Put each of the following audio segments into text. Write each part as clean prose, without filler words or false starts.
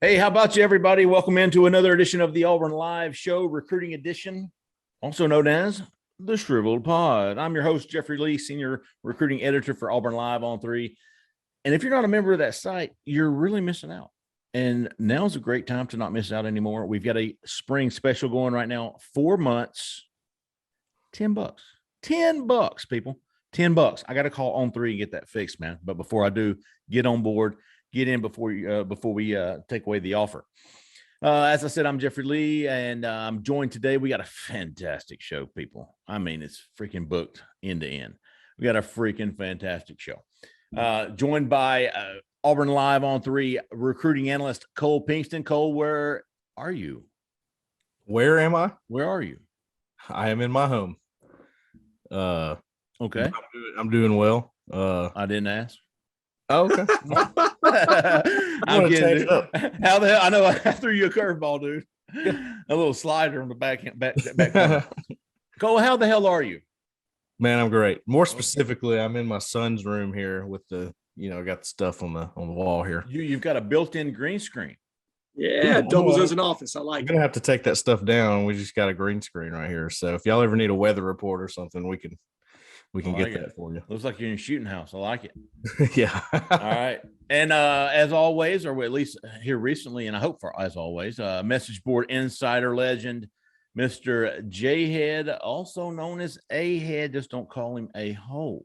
Hey, how about you, everybody? Welcome into another edition of the Auburn Live Show, Recruiting Edition, also known as the Shriveled Pod. I'm your host, Jeffrey Lee, Senior Recruiting Editor for Auburn Live on 3. And if you're not a member of that site, you're really missing out. And now's a great time to not miss out anymore. We've got a spring special going right now, 4 months, $10. $10, people. $10. I got to call on 3 and get that fixed, man. But before I do, get on board. Get in before we take away the offer. As I said, I'm Jeffrey Lee, and I'm joined today. We got a fantastic show, people. I mean, it's freaking booked end to end. We got a freaking fantastic show. Joined by Auburn Live on 3 recruiting analyst Cole Pinkston. Cole, where are you? Where am I? Where are you? I am in my home. Okay. I'm doing well. I didn't ask. Oh, okay. I'm kidding. How the hell? I know I threw you a curveball, dude. A little slider on the back corner. Cole, how the hell are you? Man, I'm great. More specifically, I'm in my son's room here with I got the stuff on the wall here. You've got a built-in green screen. Yeah, it doubles as an office. I like it. I'm gonna have to take that stuff down. We just got a green screen right here. So if y'all ever need a weather report or something, we can get that for you. Looks like you're in a shooting house. I like it. Yeah. All right. And as always, or at least here recently, and I hope for as always, message board insider legend, Mr. Jhead, also known as A-Head. Just don't call him A-Hole.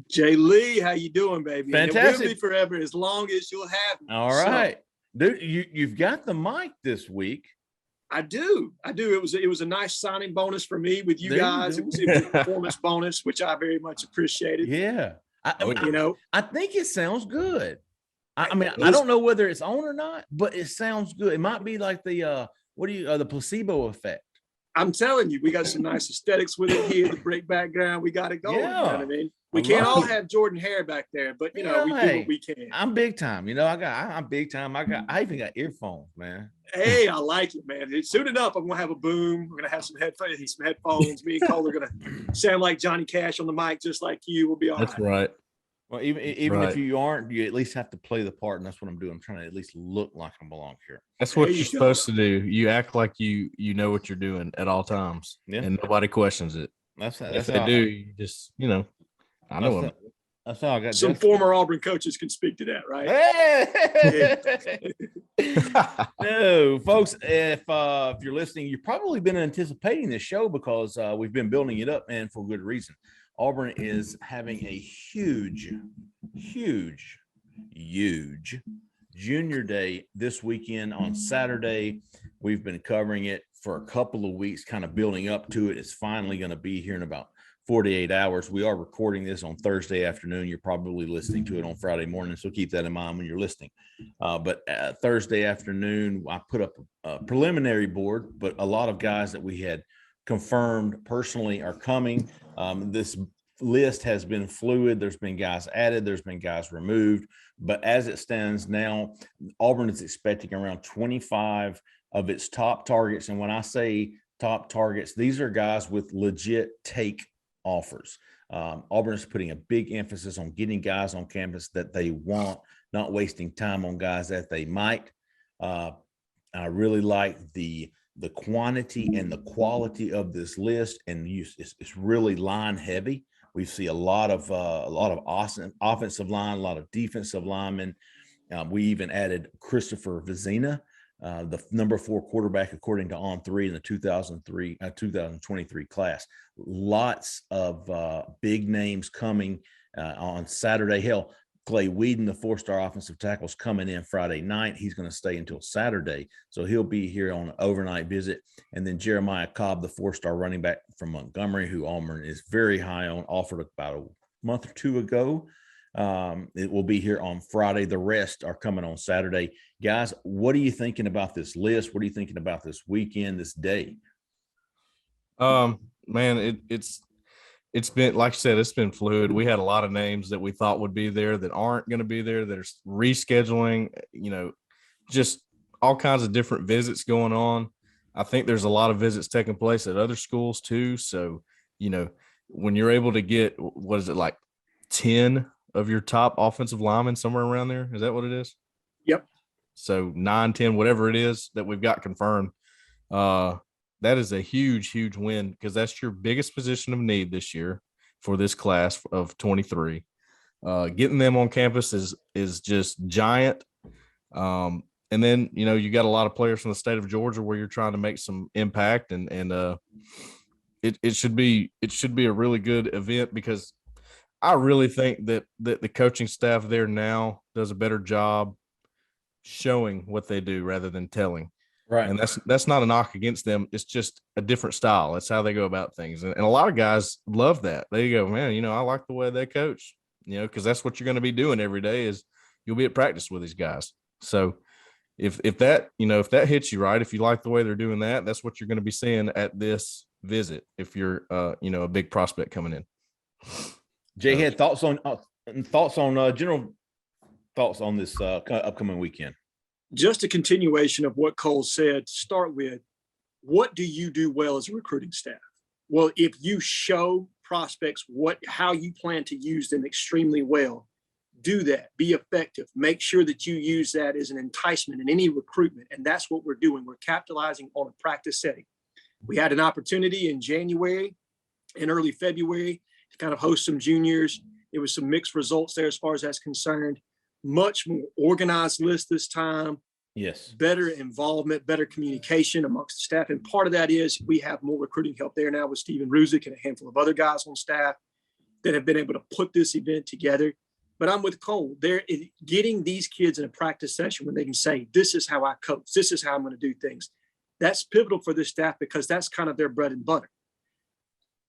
Jay Lee, how you doing, baby? Fantastic. And it will be forever as long as you'll have me. All right. Dude, you've got the mic this week. I do. It was a nice signing bonus for me with you guys. It was a performance bonus, which I very much appreciated. Yeah. I think it sounds good. I mean, I don't know whether it's on or not, but it sounds good. It might be like the the placebo effect. I'm telling you, we got some nice aesthetics with it here. The break background, we got it going. Yeah. You know what I mean? We can't all have Jordan hair back there, but we do what we can. I'm big time. I'm big time. I even got earphones, man. Hey, I like it, man. Soon enough, I'm gonna have a boom. We're gonna have some headphones. Me and Cole are gonna sound like Johnny Cash on the mic, just like you. We'll be all right. That's right. Well, even if you aren't, you at least have to play the part, and that's what I'm doing. I'm trying to at least look like I belong here. That's what you're supposed to do. You act like you know what you're doing at all times, and nobody questions it. If they do, you just I know them. That's how I got some former Auburn coaches can speak to that, right? Hey! No, folks, if you're listening, you've probably been anticipating this show because we've been building it up, and for good reason. Auburn is having a huge junior day this weekend on Saturday. We've been covering it for a couple of weeks, kind of building up to it. It's finally going to be here in about 48 hours. We are recording this on Thursday afternoon. You're probably listening to it on Friday morning, so keep that in mind when you're listening. But Thursday afternoon, I put up a preliminary board, but a lot of guys that we had confirmed personally are coming. This list has been fluid. There's been guys added. There's been guys removed. But as it stands now, Auburn is expecting around 25 of its top targets. And when I say top targets, these are guys with legit take offers. Auburn is putting a big emphasis on getting guys on campus that they want, not wasting time on guys that they might. I really like the quantity and the quality of this list, and it's really line heavy. We see a lot of awesome offensive line, a lot of defensive linemen. We even added Christopher Vezina, the number 4 quarterback according to On3 in the 2023 class. Lots of big names coming on Saturday. Hell, Clay Whedon, the 4-star offensive tackle, is coming in Friday night. He's going to stay until Saturday, so he'll be here on an overnight visit. And then Jeremiah Cobb, the 4-star running back from Montgomery, who Auburn is very high on, offered about a month or 2 ago. It will be here on Friday. The rest are coming on Saturday. Guys, what are you thinking about this list? What are you thinking about this weekend, this day? Man, it's been, like I said, it's been fluid. We had a lot of names that we thought would be there that aren't going to be there, that are rescheduling, just all kinds of different visits going on. I think there's a lot of visits taking place at other schools too. So, when you're able to get, what is it, like 10 of your top offensive linemen somewhere around there? Is that what it is? Yep. So 9, 10, whatever it is that we've got confirmed, that is a huge, huge win because that's your biggest position of need this year for this class of 23. Getting them on campus is just giant. And then, you got a lot of players from the state of Georgia where you're trying to make some impact and it should be a really good event because I really think that the coaching staff there now does a better job showing what they do rather than telling. Right. And that's not a knock against them. It's just a different style. That's how they go about things. And a lot of guys love that. They go, man, I like the way they coach, because that's what you're going to be doing every day is you'll be at practice with these guys. So if that hits you right, if you like the way they're doing that, that's what you're going to be seeing at this visit. If you're, a big prospect coming in. Jhead, thoughts on general thoughts on this upcoming weekend? Just a continuation of what Cole said. To start with, what do you do well as a recruiting staff? Well, if you show prospects how you plan to use them extremely well, do that. Be effective. Make sure that you use that as an enticement in any recruitment, and that's what we're doing. We're capitalizing on a practice setting. We had an opportunity in January and early February to kind of host some juniors. It was some mixed results there as far as that's concerned. Much more organized list this time. Yes. Better involvement, better communication amongst the staff. And part of that is we have more recruiting help there now with Steven Ruzick and a handful of other guys on staff that have been able to put this event together. But I'm with Cole. They're getting these kids in a practice session when they can say, this is how I coach. This is how I'm going to do things. That's pivotal for this staff because that's kind of their bread and butter.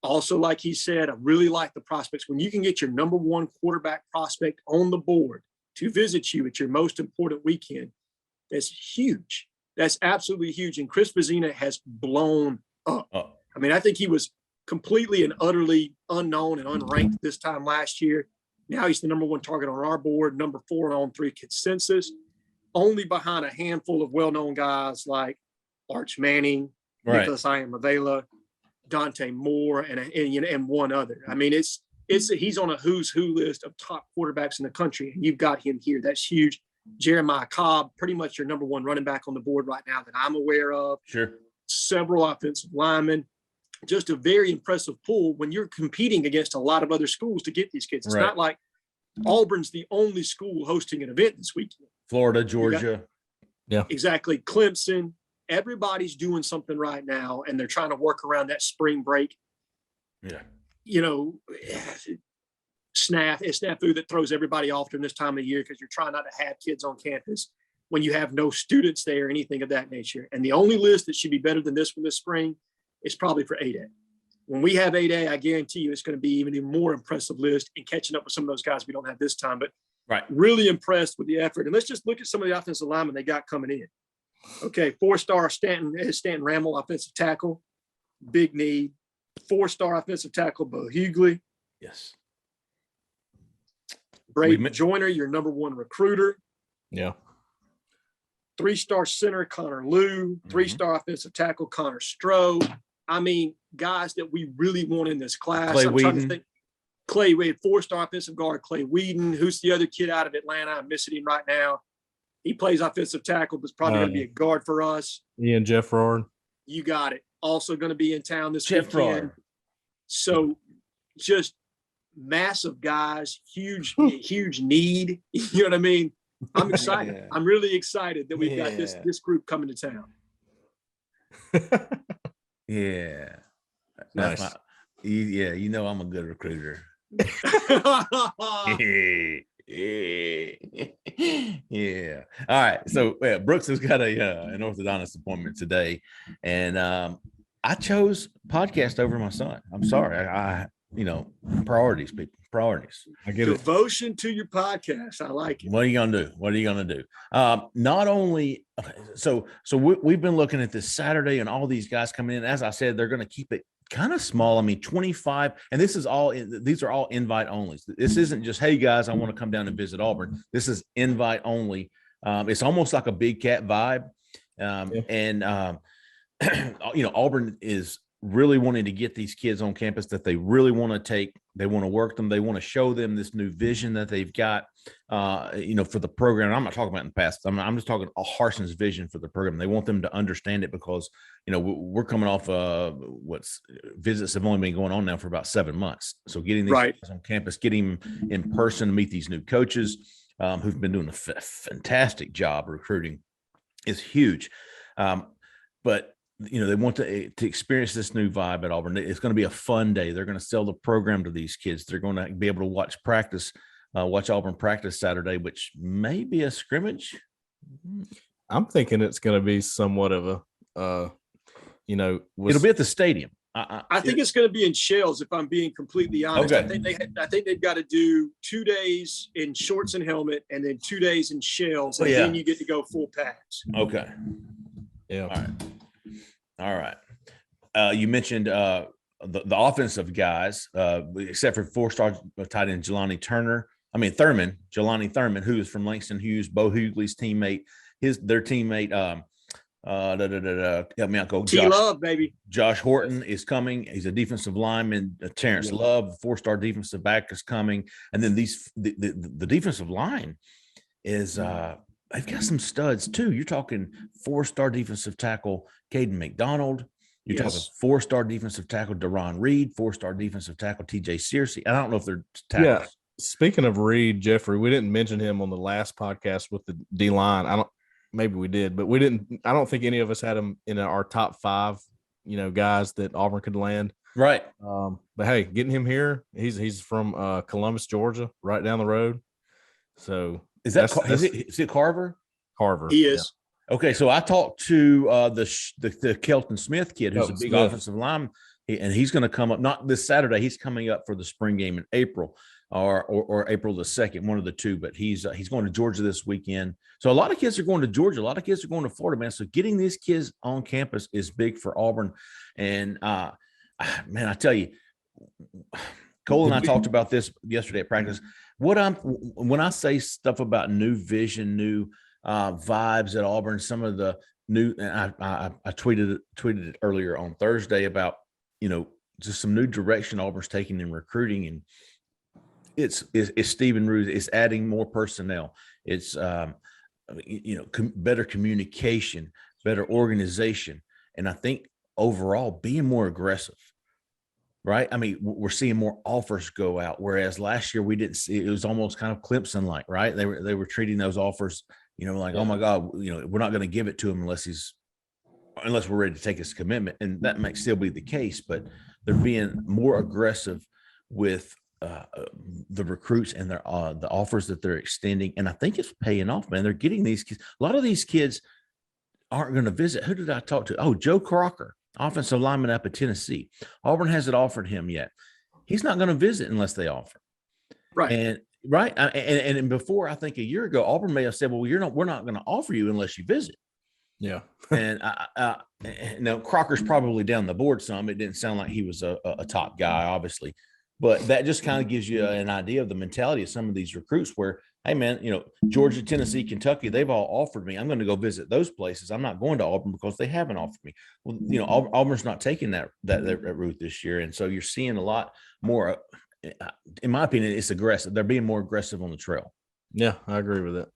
Also, like he said, I really like the prospects. When you can get your number one quarterback prospect on the board to visit you at your most important weekend, that's huge. That's absolutely huge. And Chris Vezina has blown up. I mean, I think he was completely and utterly unknown and unranked this time last year. Now he's the number one target on our board, number 4 on 3 consensus, only behind a handful of well-known guys like Arch Manning, right, Nicholas Iamavela, Dante Moore, and one other. I mean, he's on a who's who list of top quarterbacks in the country, and you've got him here. That's huge. Jeremiah Cobb, pretty much your number one running back on the board right now that I'm aware of. Sure. Several offensive linemen. Just a very impressive pool when you're competing against a lot of other schools to get these kids. It's not like Auburn's the only school hosting an event this weekend. Florida, Georgia. Yeah. Exactly. Clemson. Everybody's doing something right now, and they're trying to work around that spring break. Yeah. Snafu that throws everybody off during this time of year because you're trying not to have kids on campus when you have no students there, anything of that nature. And the only list that should be better than this one this spring is probably for 8A. When we have 8A, I guarantee you it's going to be even a more impressive list and catching up with some of those guys we don't have this time. But really impressed with the effort. And let's just look at some of the offensive linemen they got coming in. Okay, 4-star Stanton Rammel, offensive tackle, big need. 4-star offensive tackle, Bo Hughley. Yes. Braden Joyner, your number one recruiter. Yeah. 3-star center, Connor Liu. 3-star offensive tackle, Connor Stroh. I mean, guys that we really want in this class. Clay I'm trying to Whedon. think. Clay Whedon, 4-star offensive guard, Clay Whedon. Who's the other kid out of Atlanta? I'm missing him right now. He plays offensive tackle, but it's probably going to be a guard for us. Ian Jeff Roard. You got it. Also going to be in town this Jeff weekend. Roard. So just massive guys, huge need. You know what I mean? I'm excited. Yeah. I'm really excited that we've got this group coming to town. Yeah. Nice. I'm a good recruiter. Yeah. All right. So Brooks has got an orthodontist appointment today, and I chose podcast over my son. I'm sorry. I priorities, people. Priorities. I get Devotion to your podcast. I like it. What are you gonna do? Not only so we've been looking at this Saturday and all these guys coming in. As I said, they're going to keep it kind of small. I mean, 25, and these are all invite only. This isn't just, hey guys, I want to come down and visit Auburn. This is invite only. It's almost like a Big Cat vibe. And Auburn is really wanting to get these kids on campus that they really want to take. They want to work them. They want to show them this new vision that they've got, for the program. I'm not talking about in the past. I'm just talking Harson's vision for the program. They want them to understand it because, we're coming off visits have only been going on now for about 7 months. So getting these guys on campus, getting them in person, meet these new coaches who've been doing a fantastic job recruiting is huge. But they want to experience this new vibe at Auburn. It's going to be a fun day. They're going to sell the program to these kids. They're going to be able to watch Auburn practice Saturday, which may be a scrimmage. I'm thinking it's going to be somewhat of it'll be at the stadium. I think it's going to be in shells, if I'm being completely honest. Okay. I think they've got to do 2 days in shorts and helmet and then 2 days in shells, and then you get to go full pads. Okay. Yeah. All right. You mentioned the offensive guys, except for 4-star tight end Jelani Thurman, who is from Langston Hughes, Bo Hughley's teammate. Their teammate, help me out, go. Love, baby. Josh Horton is coming. He's a defensive lineman. Terrence Love, 4-star defensive back, is coming. And then the defensive line is they've got some studs too. You're talking 4-star defensive tackle Caden McDonald. You're talking 4-star defensive tackle Deron Reed, 4-star defensive tackle TJ Searcy. I don't know if they're tackles. Yeah. Speaking of Reed, Jeffrey, we didn't mention him on the last podcast with the D line. Maybe we did, but we didn't. I don't think any of us had him in our top 5, guys that Auburn could land. Right. But hey, getting him here, he's from Columbus, Georgia, right down the road. So is it Carver? Carver. He is. Yeah. Okay, so I talked to the Kelton Smith kid, who's a big offensive lineman, and he's going to come up not this Saturday. He's coming up for the spring game in April. Or April the 2nd, one of the two, but he's going to Georgia this weekend. So a lot of kids are going to Georgia. A lot of kids are going to Florida, man. So getting these kids on campus is big for Auburn. And man, I tell you, Cole and I talked about this yesterday at practice. When I say stuff about new vision, new vibes at Auburn, some of the new, and I tweeted it earlier on Thursday about, just some new direction Auburn's taking in recruiting, and it's Stephen Roos. It's adding more personnel. It's better communication, better organization, and I think overall being more aggressive. Right? I mean, we're seeing more offers go out, whereas last year we didn't see. It was almost kind of Clemson like, right? They were treating those offers, oh my God, we're not going to give it to him unless we're ready to take his commitment, and that might still be the case, but they're being more aggressive with the recruits and the offers that they're extending. And I think it's paying off, man. They're getting these kids. A lot of these kids aren't going to visit. Who did I talk to? Oh, Joe Crocker, offensive lineman up at Tennessee. Auburn hasn't offered him yet. He's not going to visit unless they offer. Right. And before, I think a year ago, Auburn may have said, well, we're not going to offer you unless you visit. Yeah. And now Crocker's probably down the board some. It didn't sound like he was a top guy, obviously. But that just kind of gives you an idea of the mentality of some of these recruits where, hey, man, Georgia, Tennessee, Kentucky, they've all offered me. I'm going to go visit those places. I'm not going to Auburn because they haven't offered me. Well, Auburn's not taking that route this year. And so you're seeing a lot more, in my opinion, it's aggressive. They're being more aggressive on the trail. Yeah, I agree with that.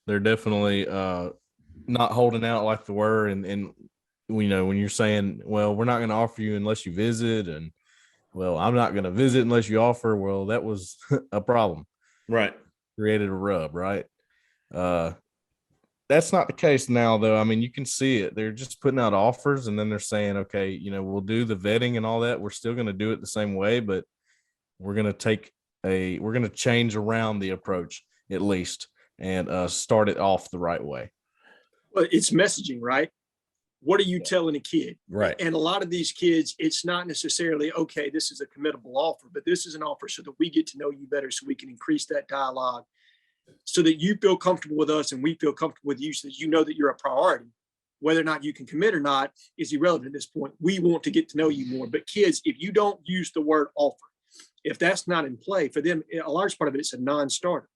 They're definitely not holding out like they were. And when you're saying, well, we're not going to offer you unless you visit, and well, I'm not going to visit unless you offer. Well, that was a problem. Right. Created a rub, right? That's not the case now, though. I mean, you can see it. They're just putting out offers, and then they're saying, okay, we'll do the vetting and all that. We're still going to do it the same way, but we're going to change around the approach at least and start it off the right way. Well, it's messaging, right? What are you telling a kid? Right. And a lot of these kids, it's not necessarily, okay, this is a committable offer, but this is an offer so that we get to know you better, so we can increase that dialogue, so that you feel comfortable with us and we feel comfortable with you, so that you know that you're a priority. Whether or not you can commit or not is irrelevant at this point. We want to get to know you more. But kids, if you don't use the word offer, if that's not in play for them, a large part of it, it's a non-starter.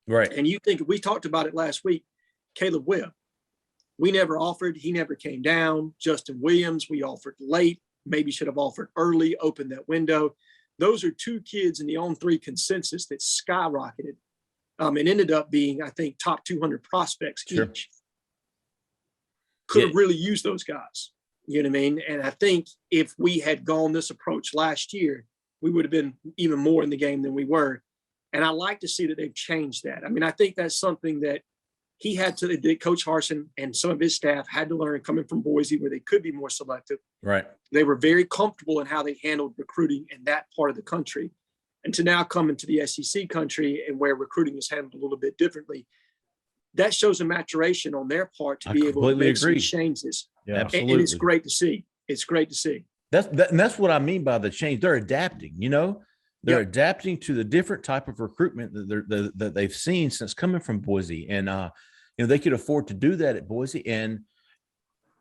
Right. And you think, we talked about it last week, Caleb Webb. We never offered. He never came down. Justin Williams, we offered late. maybe should have offered early, opened that window. Those are two kids in the on-3 consensus that skyrocketed and ended up being, I think, top 200 prospects each. Could have really used those guys. You know what I mean? And I think if we had gone this approach last year, we would have been even more in the game than we were. And I like to see that they've changed that. I mean, I think that's something that Coach Harsin and some of his staff had to learn coming from Boise, where they could be more selective. Right. They were very comfortable in how they handled recruiting in that part of the country. And to now come into the SEC country and where recruiting is handled a little bit differently, that shows a maturation on their part to be able to make some changes. Yeah, absolutely. And it's great to see. It's great to see. That's what I mean by the change. They're adapting, they're adapting to the different type of recruitment that they've seen since coming from Boise. And, they could afford to do that at Boise. And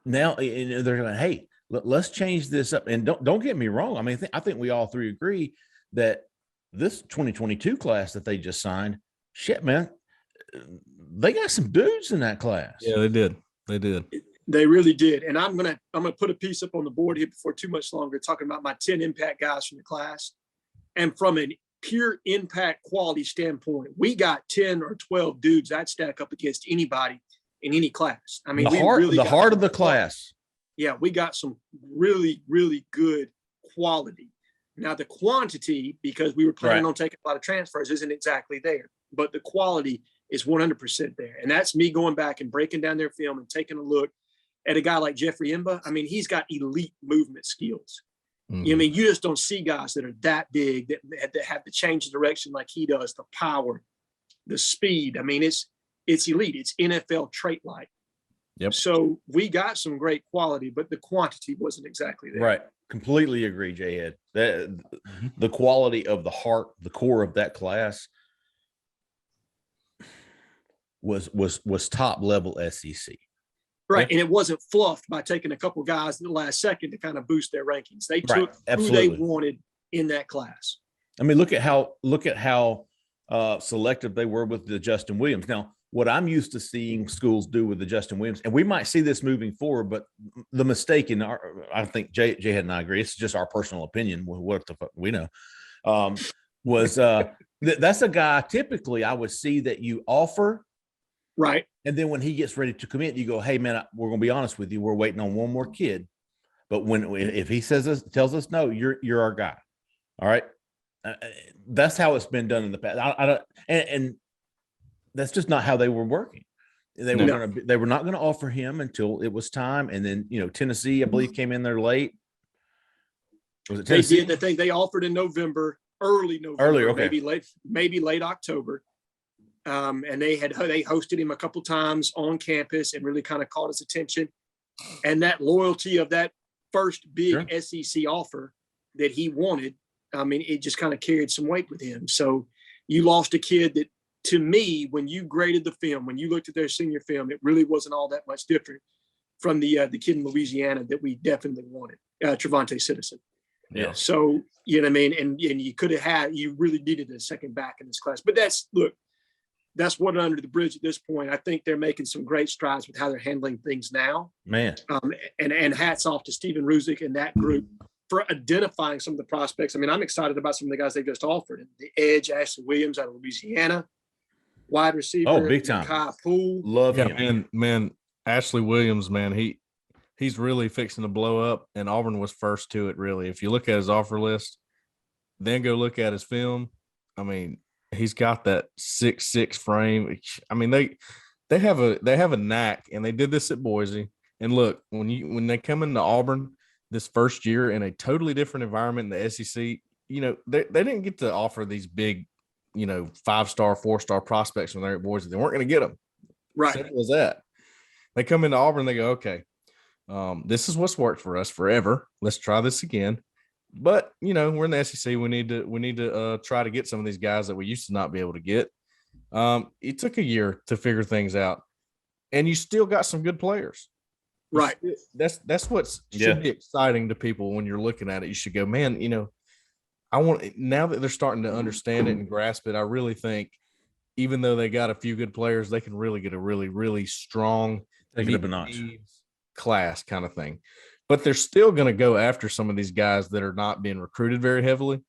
now they're going, hey, let's change this up. And don't get me wrong. I mean, I think we all three agree that this 2022 class that they just signed, shit, man, they got some dudes in that class. Yeah, they did. They really did. And I'm gonna put a piece up on the board here before too much longer, talking about my 10 impact guys from the class. And from a pure impact quality standpoint, we got 10 or 12 dudes that stack up against anybody in any class. I mean, the heart of the class. Yeah, we got some really, really good quality. Now the quantity, because we were planning on taking a lot of transfers, isn't exactly there, but the quality is 100% there. And that's me going back and breaking down their film and taking a look at a guy like Jeffrey Imba. I mean, he's got elite movement skills. Mm-hmm. You know, I mean, you just don't see guys that are that big that have to change the direction like he does, the power, the speed. I mean, it's elite. It's NFL trait-like. Yep. So we got some great quality, but the quantity wasn't exactly there. Right. Completely agree, Jhead. The quality of the heart, the core of that class was top level SEC. Right. And it wasn't fluffed by taking a couple guys in the last second to kind of boost their rankings. They took who they wanted in that class. I mean, look at how selective they were with the Justin Williams. Now, what I'm used to seeing schools do with the Justin Williams, and we might see this moving forward, but the mistake I think Jhead and I agree, it's just our personal opinion, what the fuck we know, was that's a guy typically I would see that you offer. Right. And then when he gets ready to commit, you go, hey, man, we're going to be honest with you. We're waiting on one more kid. But if he tells us no, you're our guy. All right. That's how it's been done in the past. And that's just not how they were working. They were not going to offer him until it was time. And then, Tennessee, I believe, came in there late. Was it Tennessee? They did. I think they offered in November, early November, okay. maybe late October. And they hosted him a couple times on campus and really kind of caught his attention. And that loyalty of that first big SEC offer that he wanted, I mean, it just kind of carried some weight with him. So you lost a kid that, to me, when you graded the film, when you looked at their senior film, it really wasn't all that much different from the kid in Louisiana that we definitely wanted, Trevante Citizen. Yeah. So, you know what I mean? And you could have you really needed a second back in this class. But that's water under the bridge at this point. I think they're making some great strides with how they're handling things now. Man. And hats off to Steven Ruzick and that group for identifying some of the prospects. I mean, I'm excited about some of the guys they just offered. The edge, Ashley Williams out of Louisiana, wide receiver. Oh, big time. Kai Poole. Love him. Man, Ashley Williams, man, he's really fixing to blow up, and Auburn was first to it, really. If you look at his offer list, then go look at his film, I mean, he's got that 6'6" frame. I mean, they have a knack, and they did this at Boise. And look, when they come into Auburn this first year in a totally different environment in the SEC, they didn't get to offer these big, 5-star, 4-star prospects when they're at Boise. They weren't going to get them. Right. Simple as that. They come into Auburn, they go, okay, this is what's worked for us forever. Let's try this again. But, we're in the SEC. We need to try to get some of these guys that we used to not be able to get. It took a year to figure things out, and you still got some good players. Right. That's what should be exciting to people when you're looking at it. You should go, man, now that they're starting to understand it and grasp it, I really think even though they got a few good players, they can really get a really, really strong take it up a notch class kind of thing. But they're still going to go after some of these guys that are not being recruited very heavily.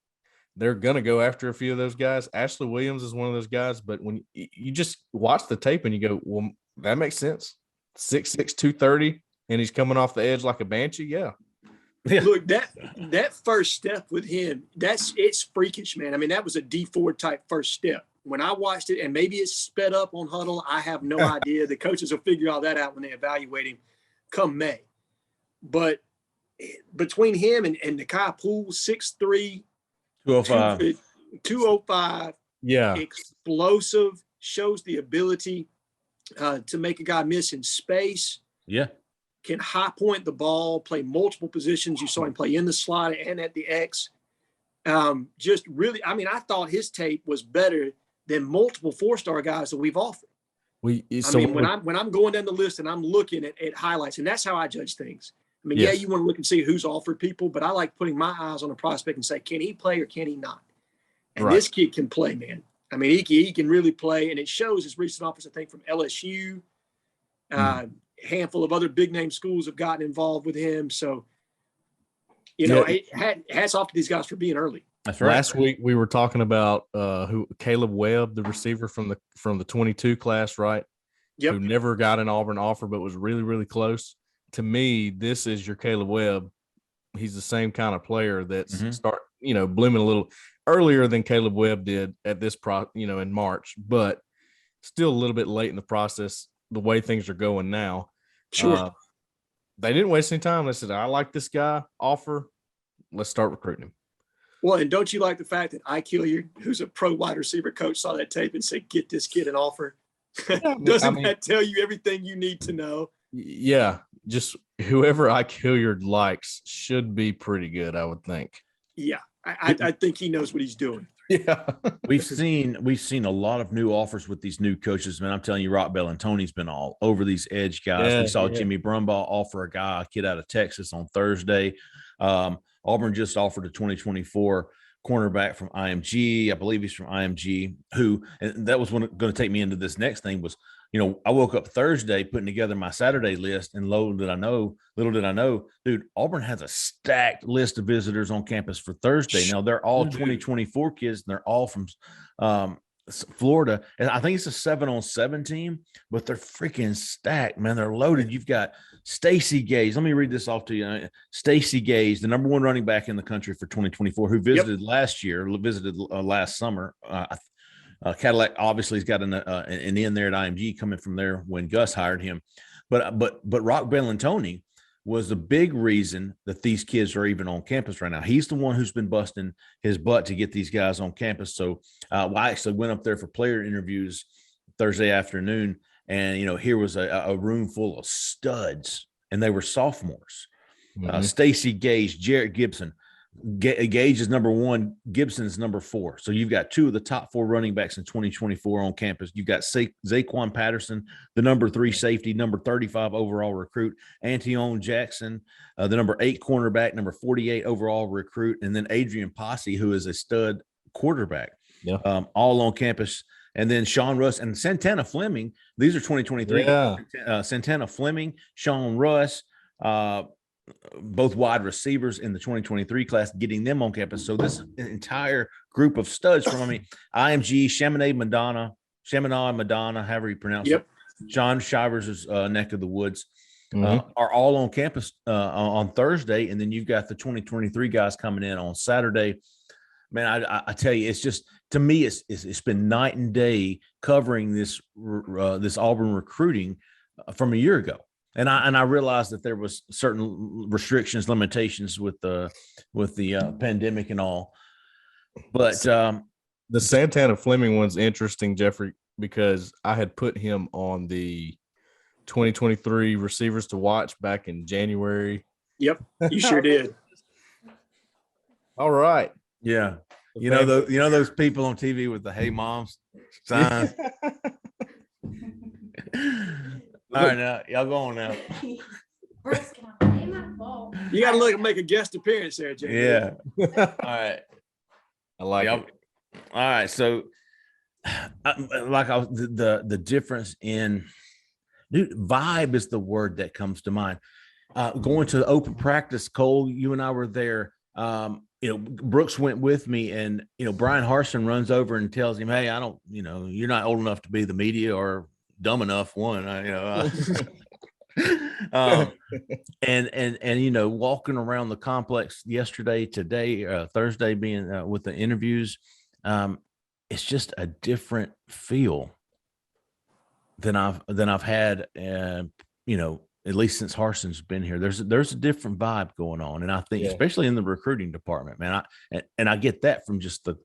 They're going to go after a few of those guys. Ashley Williams is one of those guys, but when you just watch the tape and you go, well, that makes sense. 6'6", 230, and he's coming off the edge like a banshee. Yeah. Look, that first step with him, it's freakish, man. I mean, that was a D4 type first step. When I watched it, and maybe it's sped up on Huddle, I have no idea. The coaches will figure all that out when they evaluate him come May. But between him and Nakai Poole, 6'3", 205. 205, Yeah. explosive, shows the ability to make a guy miss in space. Yeah. Can high point the ball, play multiple positions. You saw him play in the slot and at the X. Just really, I mean, I thought his tape was better than multiple 4-star guys that we've offered. When I'm going down the list and I'm looking at highlights, and that's how I judge things. I mean, Yes. you want to look and see who's offered people, but I like putting my eyes on a prospect and say, can he play or can he not? And Right. this kid can play, man. I mean, he can really play, and it shows his recent offers, I think, from LSU. Handful of other big name schools have gotten involved with him. So, hats off to these guys for being early. That's right. Last week we were talking about Caleb Webb, the receiver from the 22 class, right? Yep. Who never got an Auburn offer, but was really, really close. To me, this is your Caleb Webb. He's the same kind of player that's blooming a little earlier than Caleb Webb did at this in March, but still a little bit late in the process. The way things are going now, Sure. They didn't waste any time. They said, "I like this guy. Offer. Let's start recruiting him." Well, and don't you like the fact that Ike Hilliard, who's a pro wide receiver coach, saw that tape and said, "Get this kid an offer"? Doesn't that tell you everything you need to know? Yeah, just whoever Ike Hilliard likes should be pretty good, I would think. Yeah, I think he knows what he's doing. Yeah, we've seen a lot of new offers with these new coaches, man. I'm telling you, Rock Bellantoni's been all over these edge guys. Yeah, we saw yeah. Jimmy Brumbaugh offer a kid out of Texas on Thursday. Auburn just offered a 2024 cornerback from IMG. I believe he's from IMG, and that was going to take me into this next thing was, I woke up Thursday putting together my Saturday list, and little did I know, dude, Auburn has a stacked list of visitors on campus for Thursday. Now they're all 2024 kids, and they're all from Florida. And I think it's a 7-on-7 team, but they're freaking stacked, man. They're loaded. You've got Stacey Gage. Let me read this off to you. Stacey Gage, the number 1 running back in the country for 2024, who visited last summer. Cadillac obviously has got an in there at IMG coming from there when Gus hired him. But Rock Bellantoni was the big reason that these kids are even on campus right now. He's the one who's been busting his butt to get these guys on campus. So I actually went up there for player interviews Thursday afternoon, and here was a room full of studs, and they were sophomores. Stacey Gage, Jarrett Gibson. Gage is number 1, Gibson is number 4. So you've got 2 of the top 4 running backs in 2024 on campus. You've got Zaquan Patterson, the number 3 safety, number 35 overall recruit, Antione Jackson, the number 8 cornerback, number 48 overall recruit, and then Adrian Posse, who is a stud quarterback, all on campus. And then Sean Russ and Santana Fleming. These are 2023. Yeah. Santana Fleming, Sean Russ, both wide receivers in the 2023 class, getting them on campus. So this entire group of studs from, IMG, Chaminade Madonna, however you pronounce it, John Shivers' neck of the woods, are all on campus on Thursday. And then you've got the 2023 guys coming in on Saturday. Man, I tell you, it's just, to me, it's been night and day covering this Auburn recruiting from a year ago. And I realized that there was certain restrictions, limitations with the pandemic and all. But the Santana Fleming one's interesting, Jeffrey, because I had put him on the 2023 receivers to watch back in January. Yep, you sure did. All right. Yeah. Those people on TV with the "Hey Moms" sign. All right, now y'all go on now. You got to look and make a guest appearance there, Jay. Yeah. All right. I like it. All right. So, the difference in, dude, vibe is the word that comes to mind. going to the open practice, Cole, you and I were there. Brooks went with me, and Brian Harson runs over and tells him, "Hey, I don't, you're not old enough to be the media or dumb enough." And walking around the complex yesterday, today, Thursday, being with the interviews, it's just a different feel than I've had, at least since Harson's been here. There's a different vibe going on, and I think especially in the recruiting department, man. I get that from just the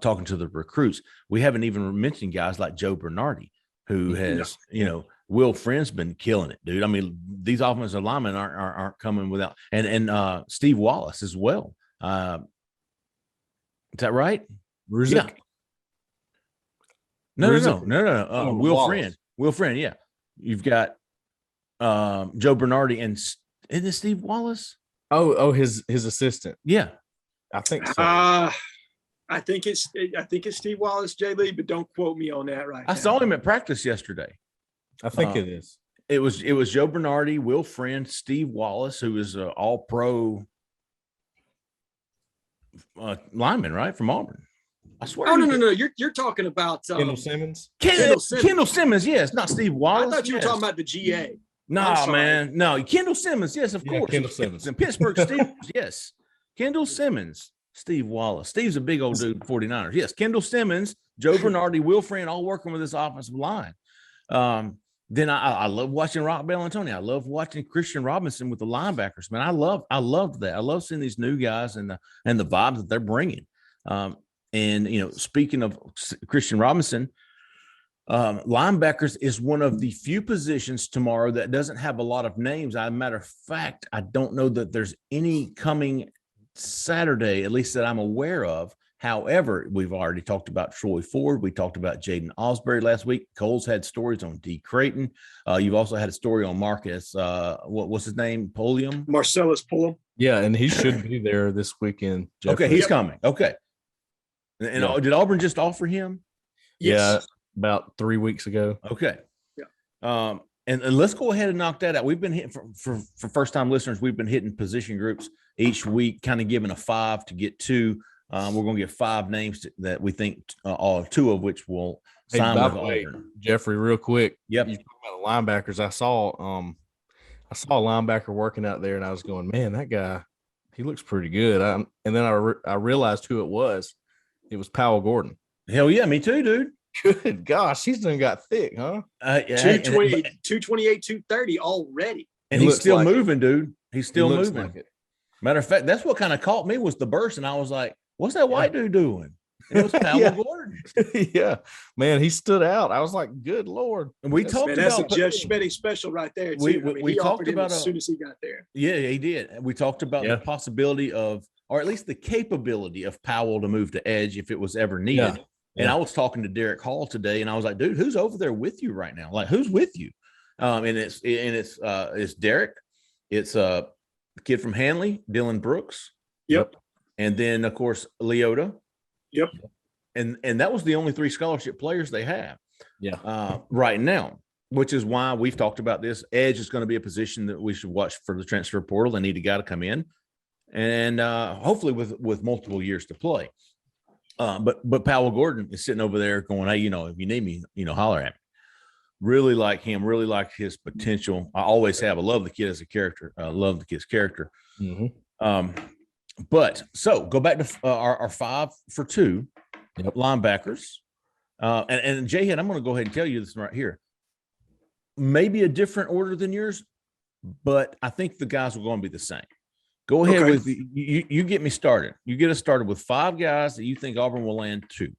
talking to the recruits. We haven't even mentioned guys like Joe Bernardi, who has Will Friend's been killing it, dude. I mean, these offensive linemen aren't coming without, and Steve Wallace as well. Is that right? Ruzick? Yeah. No. Will Wallace. Friend. Will Friend. Yeah. You've got Joe Bernardi, and isn't it Steve Wallace? Oh, his assistant. Yeah. I think so. I think it's Steve Wallace, J. Lee, but don't quote me on that right now. I saw him at practice yesterday. I think it is. It was Joe Bernardi, Will Friend, Steve Wallace, who is an all-pro lineman, right, from Auburn. I swear. Oh no! You're talking about Kendall Simmons. Kendall Simmons, yes, not Steve Wallace. I thought you were talking about the GA. No, man, no. Kendall Simmons, yes, of course. Kendall Simmons in Pittsburgh Steelers, yes. Kendall Simmons, Steve Wallace. Steve's a big old dude, 49ers. Yes, Kendall Simmons, Joe Bernardi, Will Friend, all working with this offensive line. Then I love watching Rock Bellantoni. I love watching Christian Robinson with the linebackers. Man, I loved that. I love seeing these new guys and the vibes that they're bringing. And speaking of Christian Robinson, linebackers is one of the few positions tomorrow that doesn't have a lot of names. As a matter of fact, I don't know that there's any coming Saturday, at least that I'm aware of. However, we've already talked about Troy Ford. We talked about Jaden Osberry last week. Cole's had stories on D. Creighton. You've also had a story on Marcus. What's his name? Pulliam? Marcellus Pullum. Yeah, and he should be there this weekend. Okay, he's coming. Okay. And did Auburn just offer him? Yes. Yeah, about 3 weeks ago. Okay. Yeah. And let's go ahead and knock that out. We've been hitting for first-time listeners, we've been hitting position groups each week, kind of giving a 5 to get 2. We're going to get 5 names that we think, all 2 of which will sign with Auburn. Jeffrey, real quick. Yep. You talk about the linebackers. I saw a linebacker working out there, and I was going, man, that guy, he looks pretty good. And then I realized who it was. It was Powell Gordon. Hell yeah, me too, dude. Good gosh, he's done got thick, huh? 228, 230 already. And he's still moving, dude. He's still moving. Like it. Matter of fact, that's what kind of caught me was the burst, and I was like, what's that white dude doing? And it was Powell Gordon. Yeah, man, he stood out. I was like, good Lord. And we talked about that's a Jeff Schmedding special right there. Too. We talked about as soon as he got there. Yeah, he did. We talked about the possibility of, or at least the capability of Powell to move to edge if it was ever needed. Yeah. And I was talking to Derek Hall today, and I was like, dude, who's over there with you right now? Like, who's with you? And it's Derek. It's a kid from Hanley, Dylan Brooks. Yep. And then, of course, Leota. Yep. And that was the only 3 scholarship players they have. Yeah. Right now, which is why we've talked about this. Edge is going to be a position that we should watch for the transfer portal. They need a guy to come in, and hopefully with multiple years to play. But Powell Gordon is sitting over there going, hey, if you need me, holler at me. Really like him, really like his potential. I always have. I love the kid as a character. I love the kid's character. Mm-hmm. But so go back to our 5 for 2 linebackers. And Jhead, I'm going to go ahead and tell you this right here. Maybe a different order than yours, but I think the guys are going to be the same. Go ahead with you get me started. You get us started with 5 guys that you think Auburn will land 2.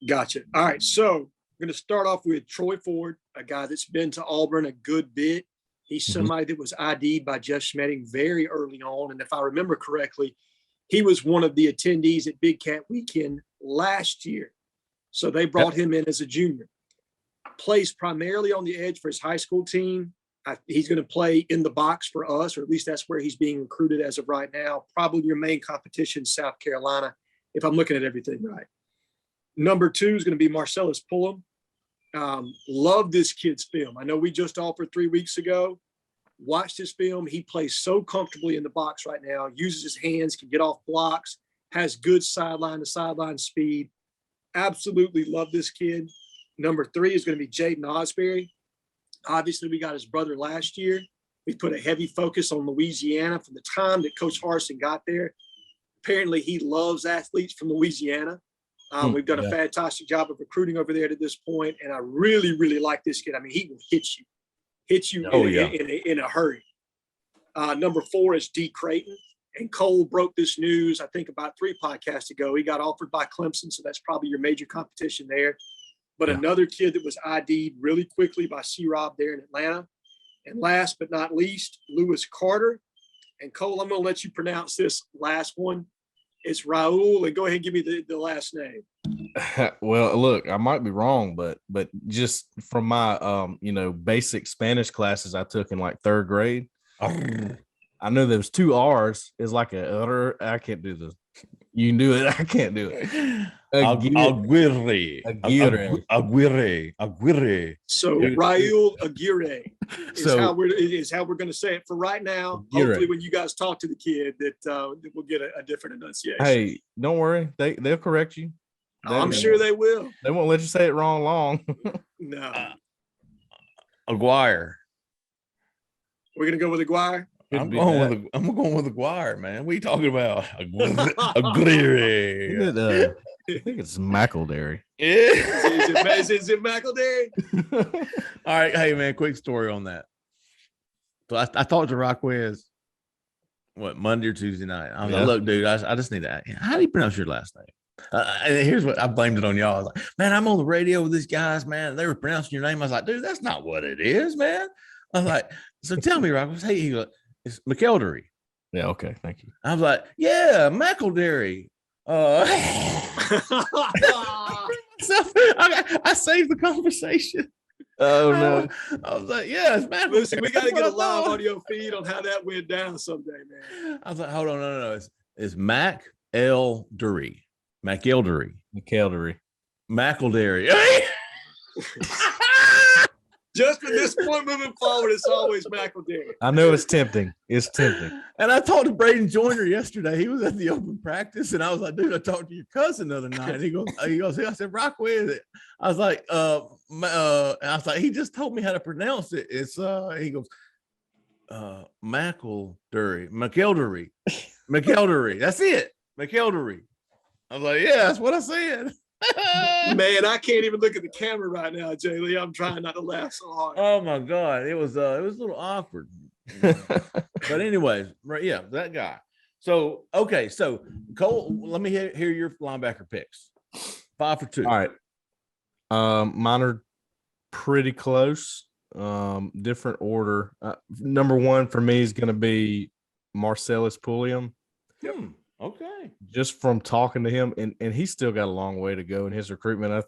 Gotcha. All right. So I'm going to start off with Troy Ford, a guy that's been to Auburn a good bit. He's somebody that was ID'd by Jeff Schmedding very early on. And if I remember correctly, he was one of the attendees at Big Cat Weekend last year. So they brought him in as a junior. Plays primarily on the edge for his high school team. He's going to play in the box for us, or at least that's where he's being recruited as of right now. Probably your main competition, South Carolina, if I'm looking at everything right. Number 2 is going to be Marcellus Pullum. Love this kid's film. I know we just offered 3 weeks ago. Watched his film. He plays so comfortably in the box right now, uses his hands, can get off blocks, has good sideline to sideline speed. Absolutely love this kid. Number 3 is going to be Jaden Osberry. Obviously, we got his brother last year. We put a heavy focus on Louisiana from the time that Coach Harsin got there. Apparently, he loves athletes from Louisiana. We've done a fantastic job of recruiting over there to this point, and I really, really like this kid. I mean, he will hit you in a hurry. Number 4 is D. Creighton, and Cole broke this news, I think, about 3 podcasts ago. He got offered by Clemson, so that's probably your major competition there. But another kid that was ID'd really quickly by C-Rob there in Atlanta. And last but not least, Lewis Carter. And Cole, I'm going to let you pronounce this last one. It's Raul, and go ahead and give me the last name. Well, look, I might be wrong, but just from my basic Spanish classes I took in like 3rd grade, I know there's 2 R's. It's like I can't do this. You can do it. I can't do it. Aguirre. So Raul Aguirre is how we're going to say it for right now. Aguirre. Hopefully, when you guys talk to the kid, that we'll get a different enunciation. Hey, don't worry. They'll correct you. I'm sure they will. They won't let you say it wrong long. No. Aguirre. We're going to go with Aguirre. I'm going with Aguirre, man. What are you talking about? Aguirre. I think it's McElderry. Is it McElderry? All right. Hey, man, quick story on that. So I talked to Rockwez, Monday or Tuesday night. I was like, look, dude, I just need to ask, how do you pronounce your last name? And here's what I blamed it on y'all. I was like, man, I'm on the radio with these guys, man. They were pronouncing your name. I was like, dude, that's not what it is, man. I was like, so tell me, Rockwez. Hey, he goes, it's McElderry. Yeah, okay, thank you. I was like, yeah, McElderry. I saved the conversation. Oh no! I was like, yeah, it's Mac. Listen, we got to get a live audio feed on how that went down someday, man. I was like, hold on, no. It's Mac L. Dury. McElderry. McElderry. Just from this point moving forward, it's always McElderry. I know it's tempting. It's tempting. And I talked to Braden Joyner yesterday. He was at the open practice, and I was like, dude, I talked to your cousin the other night. And he goes, I said, Rock, with it. I was like, he just told me how to pronounce it. It's he goes, McElderry. That's it. McElderry. I was like, yeah, that's what I said. Man, I can't even look at the camera right now, Jay Lee. I'm trying not to laugh so hard. Oh my God. It was a little awkward. But anyways, right, yeah, that guy. So okay, so Cole, let me hear your linebacker picks. 5 for 2. All right. Mine are pretty close. Different order. Number 1 for me is going to be Marcellus Pulliam. Okay. Just from talking to him, and he's still got a long way to go in his recruitment. I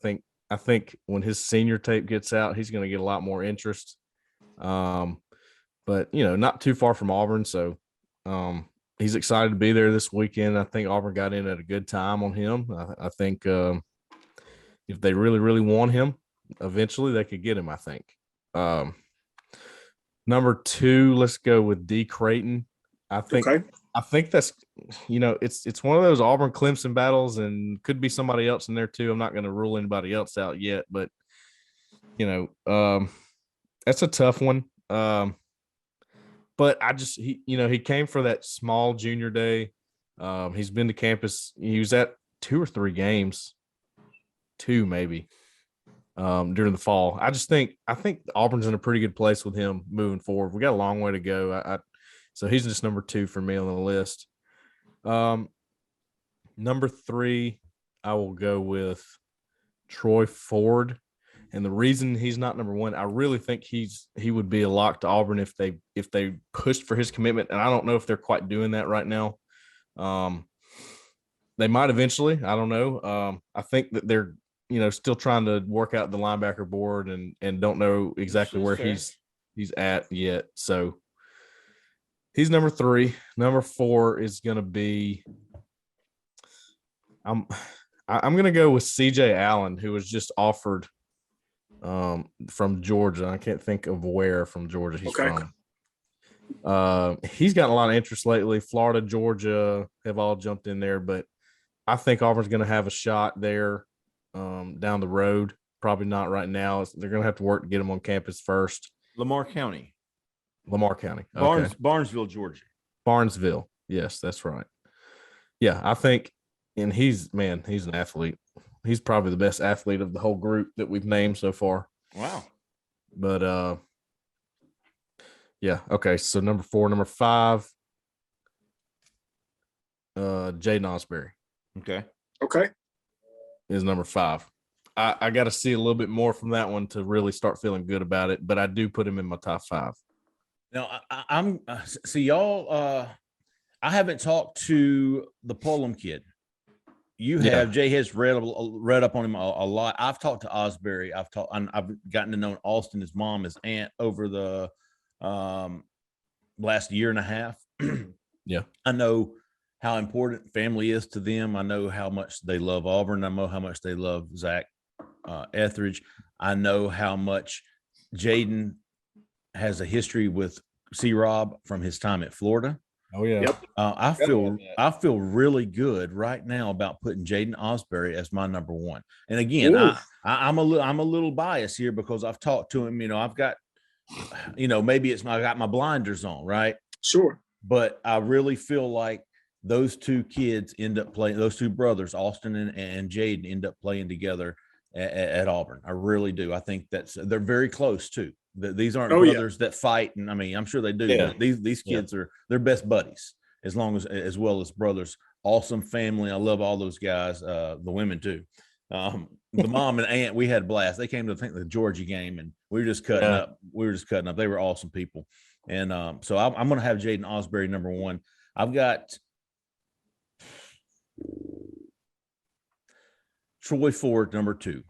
think when his senior tape gets out, he's going to get a lot more interest. But not too far from Auburn, so he's excited to be there this weekend. I think Auburn got in at a good time on him. I think if they really, really want him, eventually they could get him. I think. Number 2, let's go with D. Creighton. I think that's it's one of those Auburn Clemson battles, and could be somebody else in there too. I'm not going to rule anybody else out yet, but that's a tough one. But he came for that small junior day. He's been to campus. He was at 2 or 3 games, 2 maybe, during the fall. I think Auburn's in a pretty good place with him moving forward. We got a long way to go. So he's just number 2 for me on the list. Number 3, I will go with Troy Ford. And the reason he's not number 1, I really think he would be a lock to Auburn if they pushed for his commitment. And I don't know if they're quite doing that right now. They might eventually. I don't know. I think that they're still trying to work out the linebacker board and don't know exactly where he's at yet. So he's number 3. Number 4 is going to be I'm going to go with CJ Allen, who was just offered from Georgia. I can't think of where from Georgia he's from. He's gotten a lot of interest lately. Florida, Georgia have all jumped in there, but I think Auburn's going to have a shot there down the road. Probably not right now. They're going to have to work to get him on campus first. Lamar County. Okay. Barnesville, Georgia. Barnesville. Yes, that's right. Yeah, I think, and he's an athlete. He's probably the best athlete of the whole group that we've named so far. Wow. But yeah, okay. So number 4, number 5, Jaden Osberry. Okay. Is number 5. I got to see a little bit more from that one to really start feeling good about it, but I do put him in my top 5. Now I'm see y'all. I haven't talked to the Pullum kid. You have. Jay has read up on him a lot. I've talked to Osberry. I've gotten to know Austin, his mom, his aunt over the last year and a half. Yeah, I know how important family is to them. I know how much they love Auburn. I know how much they love Zach Etheridge. I know how much Jaden has a history with C-Rob from his time at Florida. Oh yeah. Yep. I feel really good right now about putting Jaden Osberry as my number 1. And again, I'm a little biased here because I've talked to him. I've got, maybe I got my blinders on, right? Sure. But I really feel like those two kids end up playing. Those two brothers, Austin and Jaden, end up playing together at Auburn. I really do. I think they're very close too. These aren't brothers that fight, and I mean, I'm sure they do. Yeah. But these kids they're best buddies, as well as brothers. Awesome family. I love all those guys. The women too. The mom and aunt, we had a blast. They came to the Georgia game, and we were just cutting up. They were awesome people, and so I'm going to have Jaden Osberry number 1. I've got Troy Ford number 2,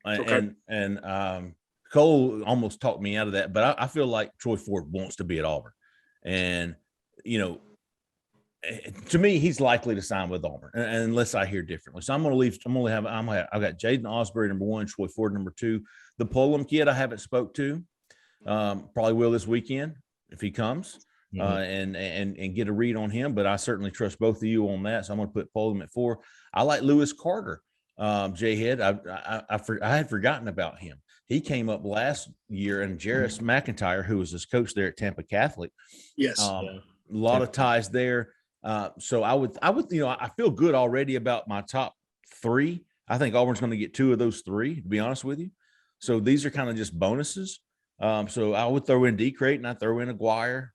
and Cole almost talked me out of that, but I feel like Troy Ford wants to be at Auburn. And, to me, he's likely to sign with Auburn unless I hear differently. So I've got Jaden Osberry number 1, Troy Ford number 2. The Pullum kid I haven't spoke to, probably will this weekend if he comes, and get a read on him. But I certainly trust both of you on that. So I'm going to put Pullum at 4. I like Lewis Carter, Jhead. I had forgotten about him. He came up last year, and Jarris McIntyre, who was his coach there at Tampa Catholic. Yes. A lot of ties there. So I would, I feel good already about my top 3. I think Auburn's going to get 2 of those 3, to be honest with you. So these are kind of just bonuses. So I would throw in D. Creighton. I throw in Aguirre.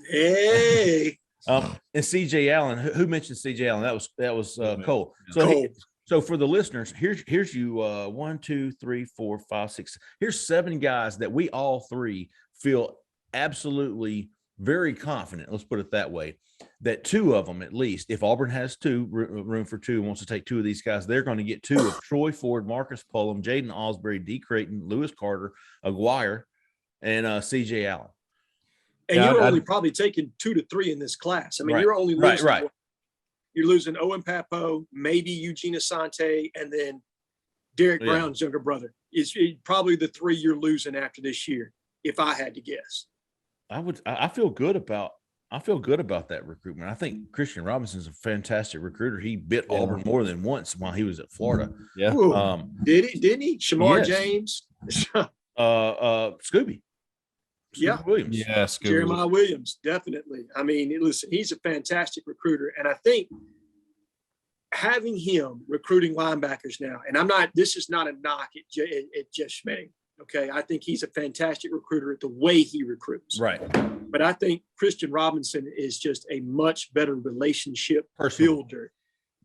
Hey. And CJ Allen. Who mentioned CJ Allen? That was Cole. So Cole. So for the listeners, here's you 1, 2, 3, 4, 5, 6. Here's 7 guys that we all 3 feel absolutely very confident. Let's put it that way. That 2 of them, at least, if Auburn has 2 room for 2, wants to take 2 of these guys, they're going to get 2 of Troy Ford, Marcus Pullum, Jaden Osberry, D. Creighton, Lewis Carter, Aguirre, and CJ Allen. And you're only probably taking 2 to 3 in this class. I mean, you're only losing right. You're losing Owen Papo, maybe Eugene Asante, and then Derek Brown's younger brother. Is probably the 3 you're losing after this year, if I had to guess. I feel good about that recruitment. I think Christian Robinson's a fantastic recruiter. He bit Auburn more than once while he was at Florida. Yeah. Didn't he? Shamar James. Scooby. Yeah. Williams. Yeah, Scooby. Jeremiah Williams, definitely. I mean, listen, he's a fantastic recruiter. And I think having him recruiting linebackers now, and this is not a knock at Jeff Schmedding. Okay. I think he's a fantastic recruiter at the way he recruits. Right. But I think Christian Robinson is just a much better relationship builder.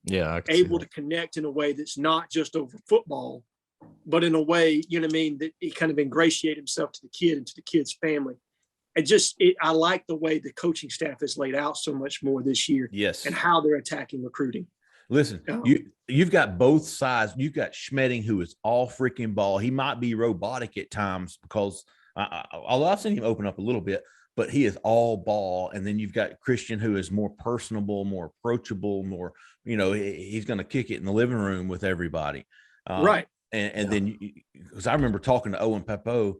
Yeah. Able to connect in a way that's not just over football, but in a way, you know what I mean, that he kind of ingratiate himself to the kid and to the kid's family. And I like the way the coaching staff is laid out so much more this year. Yes. And how they're attacking recruiting. Listen, you've got both sides. You've got Schmedding, who is all freaking ball. He might be robotic at times because although I've seen him open up a little bit, but he is all ball. And then you've got Christian, who is more personable, more approachable, more, he's going to kick it in the living room with everybody. Right. And then, because I remember talking to Owen Papo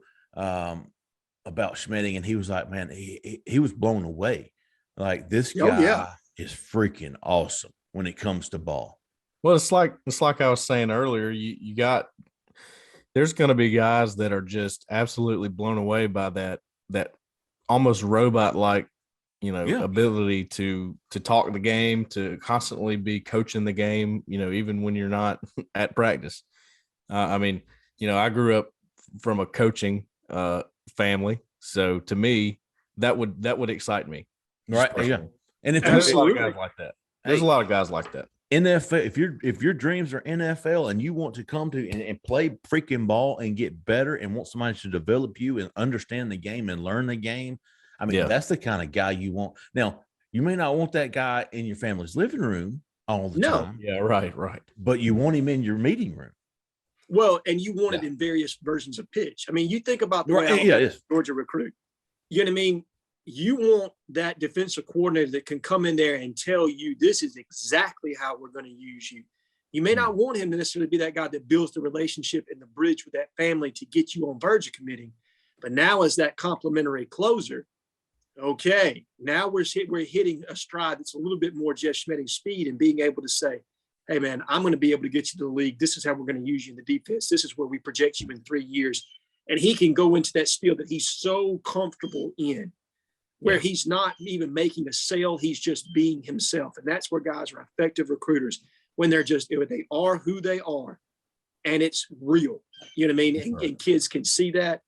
about Schmedding, and he was like, man, he was blown away. Like, this Oh, guy yeah. is freaking awesome when it comes to ball. Well, it's like I was saying earlier. There's going to be guys that are just absolutely blown away by that almost robot like, ability to talk the game, to constantly be coaching the game, even when you're not at practice. I mean, I grew up from a coaching family, so to me, that would excite me. Right. Yeah. And if There's a lot of Absolutely. guys like that. There's a lot of guys like that. NFL, if your dreams are NFL and you want to come to and play freaking ball and get better and want somebody to develop you and understand the game and learn the game, I mean, that's the kind of guy you want. Now, you may not want that guy in your family's living room all the time. Yeah, right. But you want him in your meeting room. Well, and you want it in various versions of pitch. I mean, you think about the way Georgia recruit. You know what I mean? You want that defensive coordinator that can come in there and tell you this is exactly how we're going to use you. You may not want him to necessarily be that guy that builds the relationship and the bridge with that family to get you on verge of committing. But now as that complimentary closer, okay, now we're hitting a stride that's a little bit more Jeff Schmedding speed and being able to say, hey, man, I'm going to be able to get you to the league. This is how we're going to use you in the defense. This is where we project you in 3 years. And he can go into that spiel that he's so comfortable in, where he's not even making a sale. He's just being himself. And that's where guys are effective recruiters, when they are who they are. And it's real, you know what I mean? And kids can see that.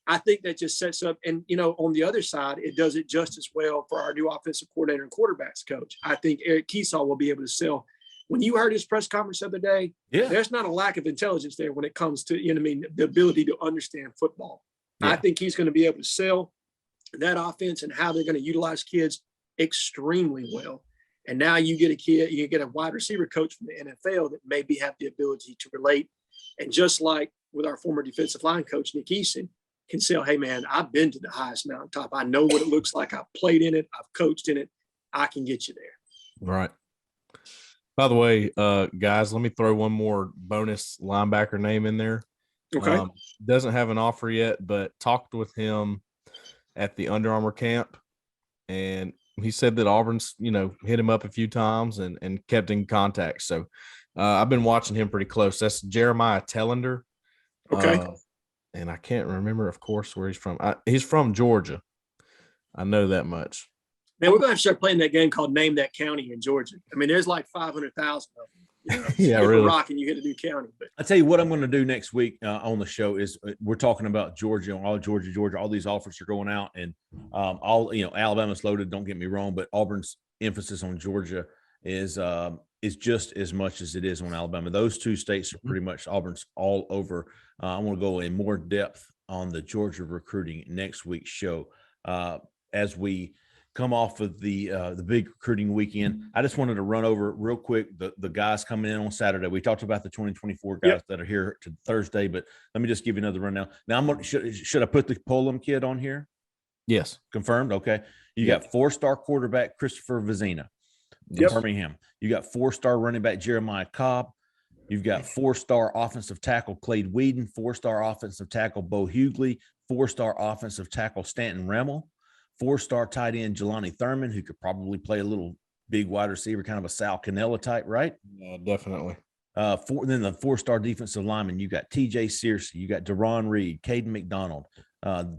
I think that just sets up, and, on the other side, it does it just as well for our new offensive coordinator and quarterbacks coach. I think Eric Keesall will be able to sell. When you heard his press conference the other day, there's not a lack of intelligence there when it comes to, the ability to understand football. I think he's going to be able to sell that offense and how they're going to utilize kids extremely well. And now you get a wide receiver coach from the NFL that maybe have the ability to relate. And just like with our former defensive line coach, Nick Eason, can say, hey, man, I've been to the highest mountaintop. I know what it looks like. I've played in it. I've coached in it. I can get you there. Right. By the way, guys, let me throw one more bonus linebacker name in there. Okay. Doesn't have an offer yet, but talked with him at the Under Armour camp, and he said that Auburn's, hit him up a few times and kept in contact. So I've been watching him pretty close. That's Jeremiah Tellender. Okay. And I can't remember, of course, where he's from. He's from Georgia. I know that much. Man, we're going to have to start playing that game called Name That County in Georgia. I mean, there's like 500,000 of them. Yeah, really. Rock and you hit a new county. But I'll tell you what I'm going to do next week on the show is we're talking about Georgia, all these offers are going out, and Alabama's loaded. Don't get me wrong, but Auburn's emphasis on Georgia is just as much as it is on Alabama. Those two states are pretty much Auburn's all over. I want to go in more depth on the Georgia recruiting next week's show as we come off of the big recruiting weekend. I just wanted to run over real quick the guys coming in on Saturday. We talked about the 2024 guys that are here to Thursday, but let me just give you another rundown. Now, should I put the Pullum kid on here? Yes. Confirmed. Okay. You got 4-star quarterback Christopher Vezina in Birmingham. You got 4-star running back Jeremiah Cobb. You've got 4-star offensive tackle Clade Whedon, 4-star offensive tackle Bo Hughley, 4-star offensive tackle Stanton Rammel, 4-star tight end Jelani Thurman, who could probably play a little big wide receiver, kind of a Sal Cannella type, right? Yeah, definitely. Then the 4-star defensive lineman, you got TJ Searcy, you got Deron Reed, Caden McDonald,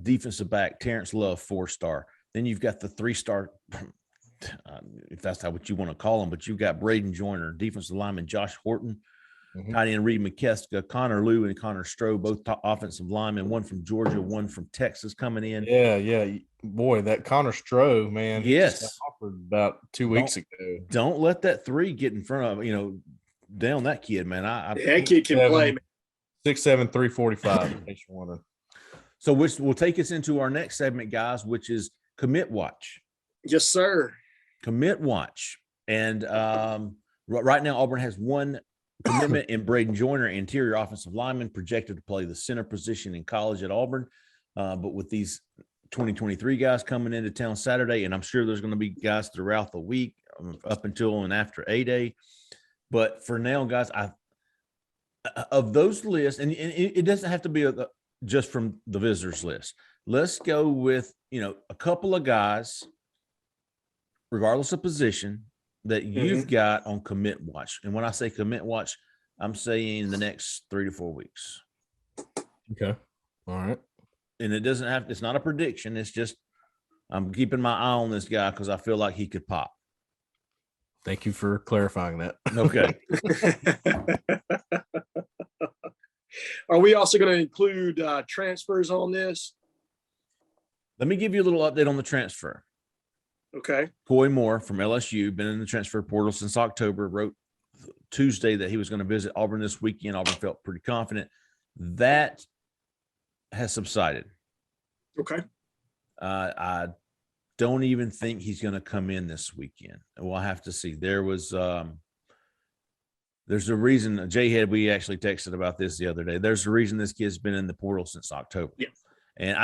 defensive back Terrence Love, 4-star. Then you've got the 3-star, if that's not what you want to call them, but you've got Braden Joyner, defensive lineman Josh Horton, tight end Reed McKeska, Connor Liu and Connor Stroh, both offensive linemen, one from Georgia, one from Texas coming in. Yeah. Boy, that Connor Stroh, man. Yes. Just got offered about 2 weeks ago. Don't let that 3 get in front of, down that kid, man. That kid can play, man. 6'7", 345, in case you're wondering. So which will take us into our next segment, guys, which is Commit Watch. Yes, sir. Commit Watch. And right now, Auburn has one commitment in Braden Joyner, interior offensive lineman, projected to play the center position in college at Auburn. But with these 2023 guys coming into town Saturday, and I'm sure there's going to be guys throughout the week up until and after A-Day. But for now, guys, of those lists, and it doesn't have to be just from the visitors list. let's go with, a couple of guys, regardless of position, that you've got on commit watch. And when I say commit watch, I'm saying the next 3 to 4 weeks. Okay. All right. And it's not a prediction. It's just, I'm keeping my eye on this guy because I feel like he could pop. Thank you for clarifying that. Okay. Are we also going to include transfers on this? Let me give you a little update on the transfer. Okay. Coy Moore from LSU, been in the transfer portal since October, wrote Tuesday that he was going to visit Auburn this weekend. Auburn felt pretty confident. That has subsided. Okay. I don't even think he's going to come in this weekend. We'll have to see. There's a reason, Jhead, we actually texted about this the other day. There's a reason this kid's been in the portal since October. Yeah. And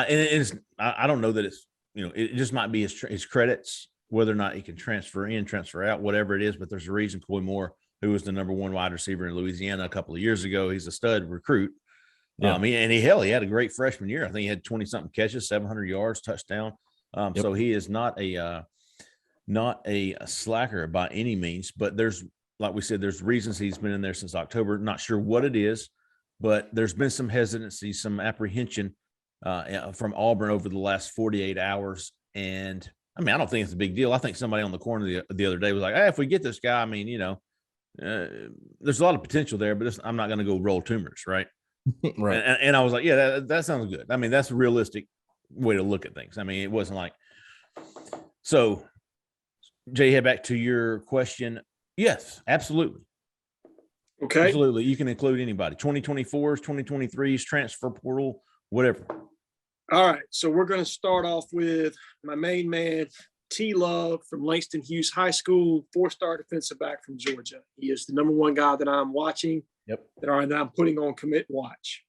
I don't know that it's, it just might be his credits, whether or not he can transfer in, transfer out, whatever it is. But there's a reason Coy Moore, who was the number 1 wide receiver in Louisiana a couple of years ago, he's a stud recruit. Yeah. He had a great freshman year. I think he had 20 something catches, 700 yards, touchdown. So he is not a slacker by any means, but like we said, there's reasons he's been in there since October. Not sure what it is, but there's been some hesitancy, some apprehension from Auburn over the last 48 hours. And I don't think it's a big deal. I think somebody on the corner the other day was like, hey, if we get this guy, there's a lot of potential there, but I'm not going to go roll tumors. Right. Right. And I was like, yeah, that sounds good. That's a realistic way to look at things. It wasn't like, so Jay, back to your question. Yes, absolutely. Okay. Absolutely. You can include anybody, 2024s, 2023s, transfer portal, whatever. All right. So we're going to start off with my main man, T. Love from Langston Hughes High School, 4-star defensive back from Georgia. He is the number 1 guy that I'm watching. Yep. That I'm putting on commit watch.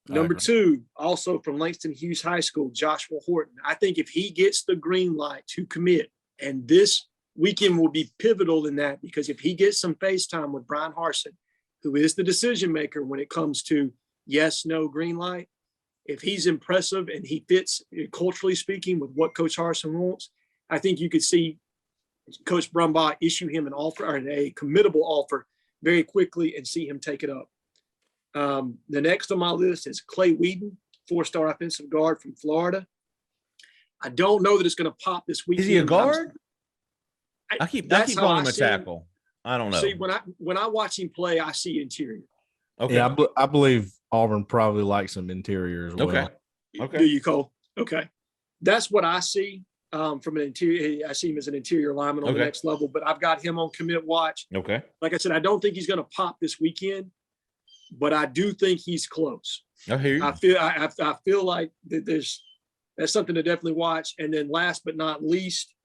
Number 2, also from Langston Hughes High School, Joshua Horton. I think if he gets the green light to commit, and this weekend will be pivotal in that, because if he gets some face time with Brian Harsin, who is the decision maker when it comes to yes, no, green light, if he's impressive and he fits, culturally speaking, with what Coach Harsin wants, I think you could see Coach Brumbaugh issue him an offer, or a committable offer, very quickly, and see him take it up. The next on my list is Clay Whedon, 4-star offensive guard from Florida. I don't know that it's going to pop this weekend. Is he a guard? I keep calling him a tackle. I don't know. See, when I watch him play, I see interior. Okay. Yeah, I believe Auburn probably likes some interior as well. Okay. Do you, Cole? Okay. That's what I see from an interior. I see him as an interior lineman on the next level, but I've got him on commit watch. Okay. Like I said, I don't think he's going to pop this weekend, but I do think he's close. I hear you. I feel like that's something to definitely watch. And then last but not least,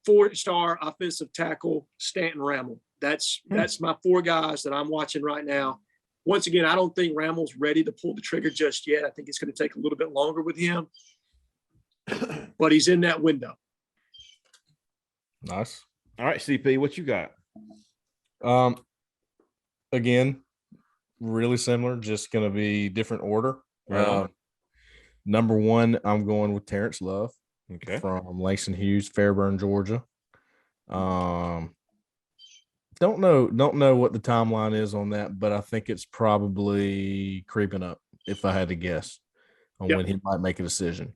4-star offensive tackle Stanton Rammel. That's my 4 guys that I'm watching right now. Once again, I don't think Rammel's ready to pull the trigger just yet. I think it's going to take a little bit longer with him, but he's in that window. Nice. All right, CP, what you got? Again, really similar, just going to be different order. Right. Number 1, I'm going with Terrence Love. Okay. From Langston Hughes, Fairburn, Georgia. Don't know what the timeline is on that, but I think it's probably creeping up, if I had to guess, on when he might make a decision.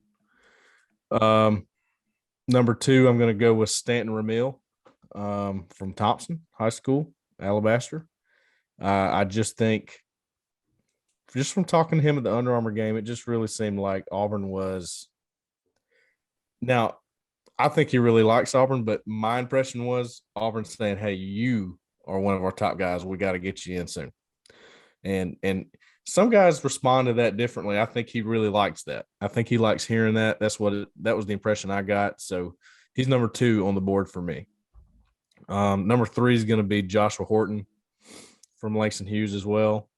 Number 2, I'm going to go with Stanton Ramil from Thompson High School, Alabaster. I just think, just from talking to him at the Under Armour game, it just really seemed like Auburn was – now, I think he really likes Auburn, but my impression was Auburn saying, hey, you are one of our top guys. We got to get you in soon. And some guys respond to that differently. I think he really likes that. I think he likes hearing that. That was the impression I got. So he's number 2 on the board for me. Number 3 is going to be Joshua Horton from Langston Hughes as well,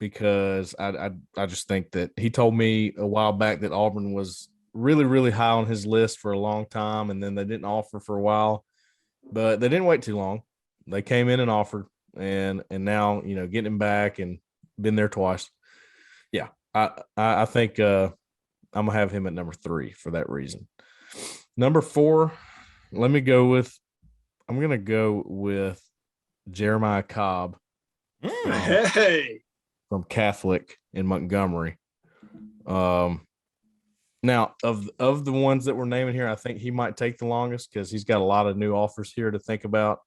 because I just think that he told me a while back that Auburn was really, really high on his list for a long time, and then they didn't offer for a while, but they didn't wait too long. They came in and offered, and now, getting him back and been there twice. Yeah, I think I'm gonna have him at number 3 for that reason. Number 4, I'm gonna go with Jeremiah Cobb Hey, from Catholic in Montgomery. Now of the ones that we're naming here, I think he might take the longest because he's got a lot of new offers here to think about.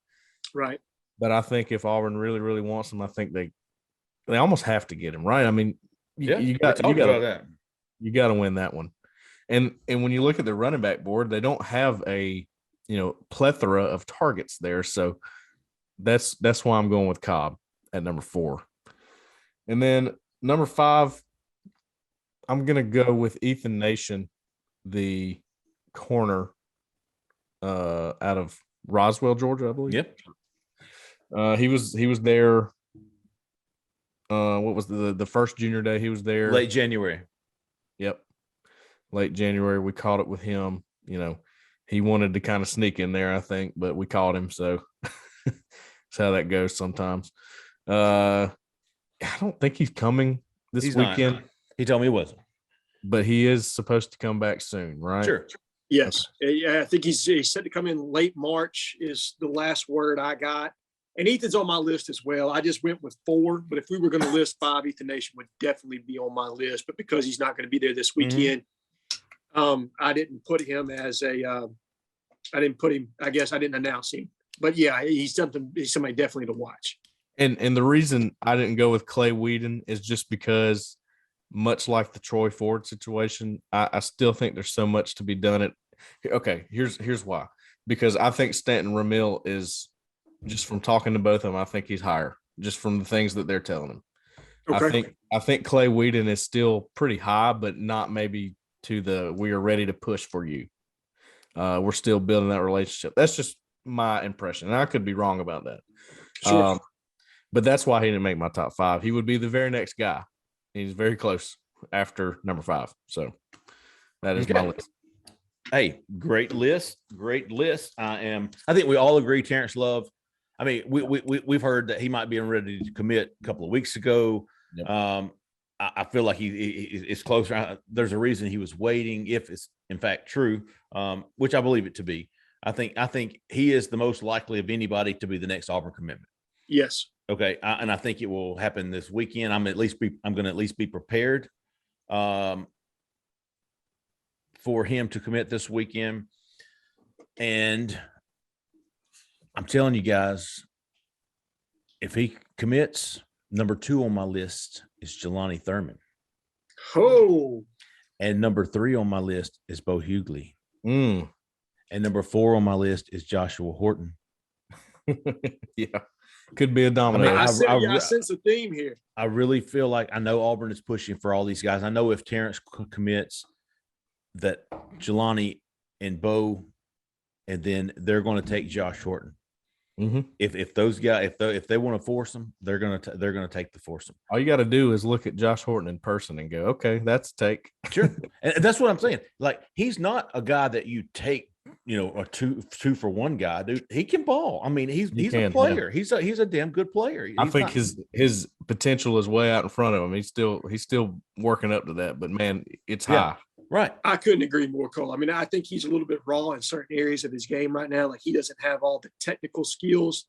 right. But I think if Auburn really, really wants him, I think they almost have to get him, right? I mean, you got that. you got to win that one. And when you look at the running back board, they don't have a plethora of targets there. So that's why I'm going with Cobb at number 4. And then number 5, I'm gonna go with Ethan Nation, the corner out of Roswell, Georgia, I believe. Yep. He was there. What was the first junior day? He was there Late January. Yep. Late January. We caught it with him. He wanted to kind of sneak in there, I think, but we caught him. So that's how that goes sometimes. I don't think he's coming this weekend. Not. He told me he wasn't. But he is supposed to come back soon, right? Sure. Yes. Yeah, I think he's set to come in late March is the last word I got. And Ethan's on my list as well. I just went with 4, but if we were going to list 5, Ethan Nation would definitely be on my list. But because he's not going to be there this weekend, I didn't put him I guess I didn't announce him. But yeah, he's somebody definitely to watch. And the reason I didn't go with Clay Whedon is just because, much like the Troy Ford situation, I still think there's so much to be done. Here's why. Because I think Stanton Ramil is, just from talking to both of them, I think he's higher, just from the things that they're telling him. Okay. I think Clay Whedon is still pretty high, but not maybe to the we are ready to push for you. We're still building that relationship. That's just my impression, and I could be wrong about that. Sure. But that's why he didn't make my top 5. He would be the very next guy. He's very close after number 5. So that is my list. Hey, great list. Great list. I think we all agree Terrence Love. I mean, we've heard that he might be ready to commit a couple of weeks ago. Yep. I feel like it's closer. There's a reason he was waiting, if it's in fact true, which I believe it to be. I think he is the most likely of anybody to be the next Auburn commitment. Yes. Okay, and I think it will happen this weekend. I'm going to at least be prepared for him to commit this weekend. And I'm telling you guys, if he commits, number 2 on my list is Jelani Thurman. Oh. And number 3 on my list is Bo Hughley. And number 4 on my list is Joshua Horton. Yeah. Could be a domino. I sense a theme here. I really feel like I know Auburn is pushing for all these guys. I know if Terrence commits, that Jelani and Bo, and then they're going to take Josh Horton. Mm-hmm. If those guys, if they want to force them, they're going to take the foursome. All you got to do is look at Josh Horton in person and go, okay, that's a take. Sure, and that's what I'm saying. Like, he's not a guy that you take, a two for one guy, dude. He can ball. I mean, he's a player. Yeah. He's a damn good player. I think his potential is way out in front of him. He's still working up to that, but man, it's high. Right. I couldn't agree more, Cole. I mean, I think he's a little bit raw in certain areas of his game right now. Like, he doesn't have all the technical skills,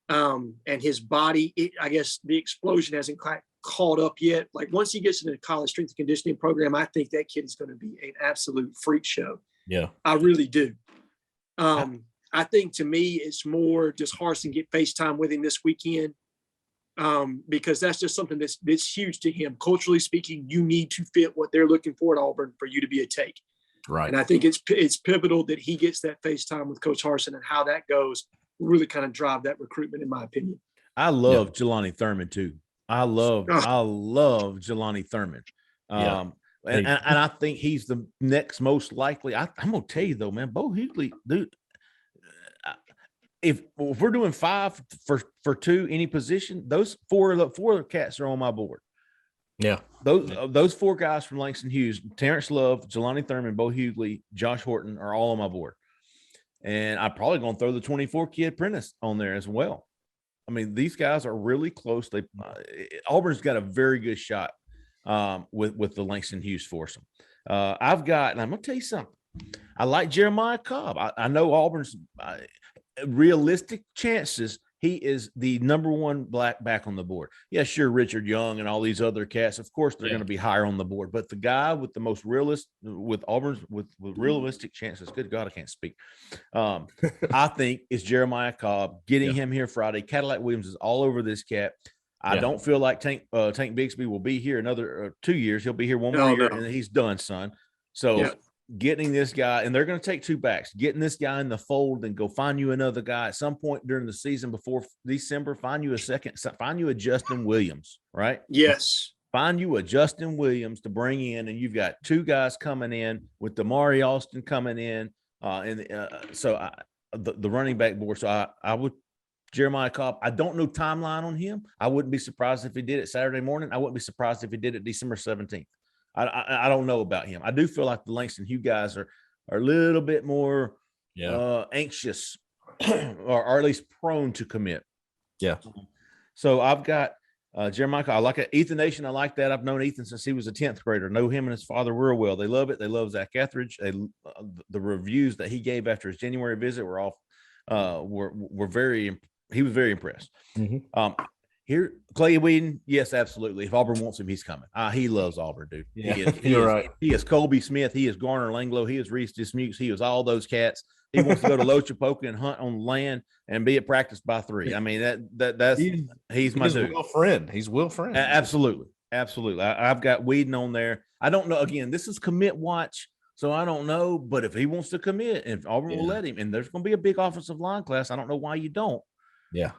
and his body, I guess the explosion hasn't quite caught up yet. Like, once he gets into the college strength and conditioning program, I think that kid is going to be an absolute freak show. Yeah. I really do. I think, to me, it's more just Harsin get FaceTime with him this weekend. Because that's just something that's huge to him. Culturally speaking, you need to fit what they're looking for at Auburn for you to be a take. Right. And I think it's pivotal that he gets that FaceTime with Coach Harsin, and how that goes will really kind of drive that recruitment, in my opinion. I love Jelani Thurman too. I love Jelani Thurman. And I think he's the next most likely. I'm gonna tell you though, man, Bo Hughley, dude. If we're doing 5 for 2 any position, those four cats are on my board. Yeah, those 4 guys from Langston Hughes, Terrence Love, Jelani Thurman, Bo Hughley, Josh Horton are all on my board, and I'm probably going to throw the 24 kid Prentice on there as well. I mean, these guys are really close. Auburn's got a very good shot with the Langston Hughes foursome. I've got, and I'm going to tell you something. I like Jeremiah Cobb. I know Auburn's realistic chances. He is the number one black back on the board. Yeah, sure, Richard Young and all these other cats, of course, they're going to be higher on the board. But the guy with the most realistic, with Auburn's with realistic chances, good God, I can't speak. I think is Jeremiah Cobb. Getting him here Friday. Cadillac Williams is all over this cat. I don't feel like Tank Bigsby will be here another 2 years. He'll be here one more year, and he's done, son. So getting this guy, and they're going to take two backs, getting this guy in the fold and go find you another guy at some point during the season before December, find you a Justin Williams, right? Yes. Find you a Justin Williams to bring in, and you've got two guys coming in with Damari Austin coming in. The running back board. So I would, Jeremiah Cobb, I don't know timeline on him. I wouldn't be surprised if he did it Saturday morning. I wouldn't be surprised if he did it December 17th. I don't know about him. I do feel like the Langston Hugh guys are a little bit more anxious or at least prone to commit. Yeah. So I've got Jeremiah. I like it. Ethan Nation. I like that. I've known Ethan since he was a 10th grader. Know him and his father real well. They love it. They love Zach Etheridge. The reviews that he gave after his January visit were were very. He was very impressed. Mm-hmm. Here, Clay Whedon, yes, absolutely. If Auburn wants him, he's coming. He loves Auburn, dude. Yeah, you're right. He is Colby Smith. He is Garner Langlo. He is Reese Dismukes. He is all those cats. He wants to go to Lochapoka and hunt on land and be at practice by 3. I mean, that's he's my dude. Will friend. He's Will friend. Absolutely. I've got Whedon on there. I don't know. Again, this is commit watch, so I don't know. But if he wants to commit, if Auburn will let him, and there's going to be a big offensive line class, I don't know why you don't. Yeah.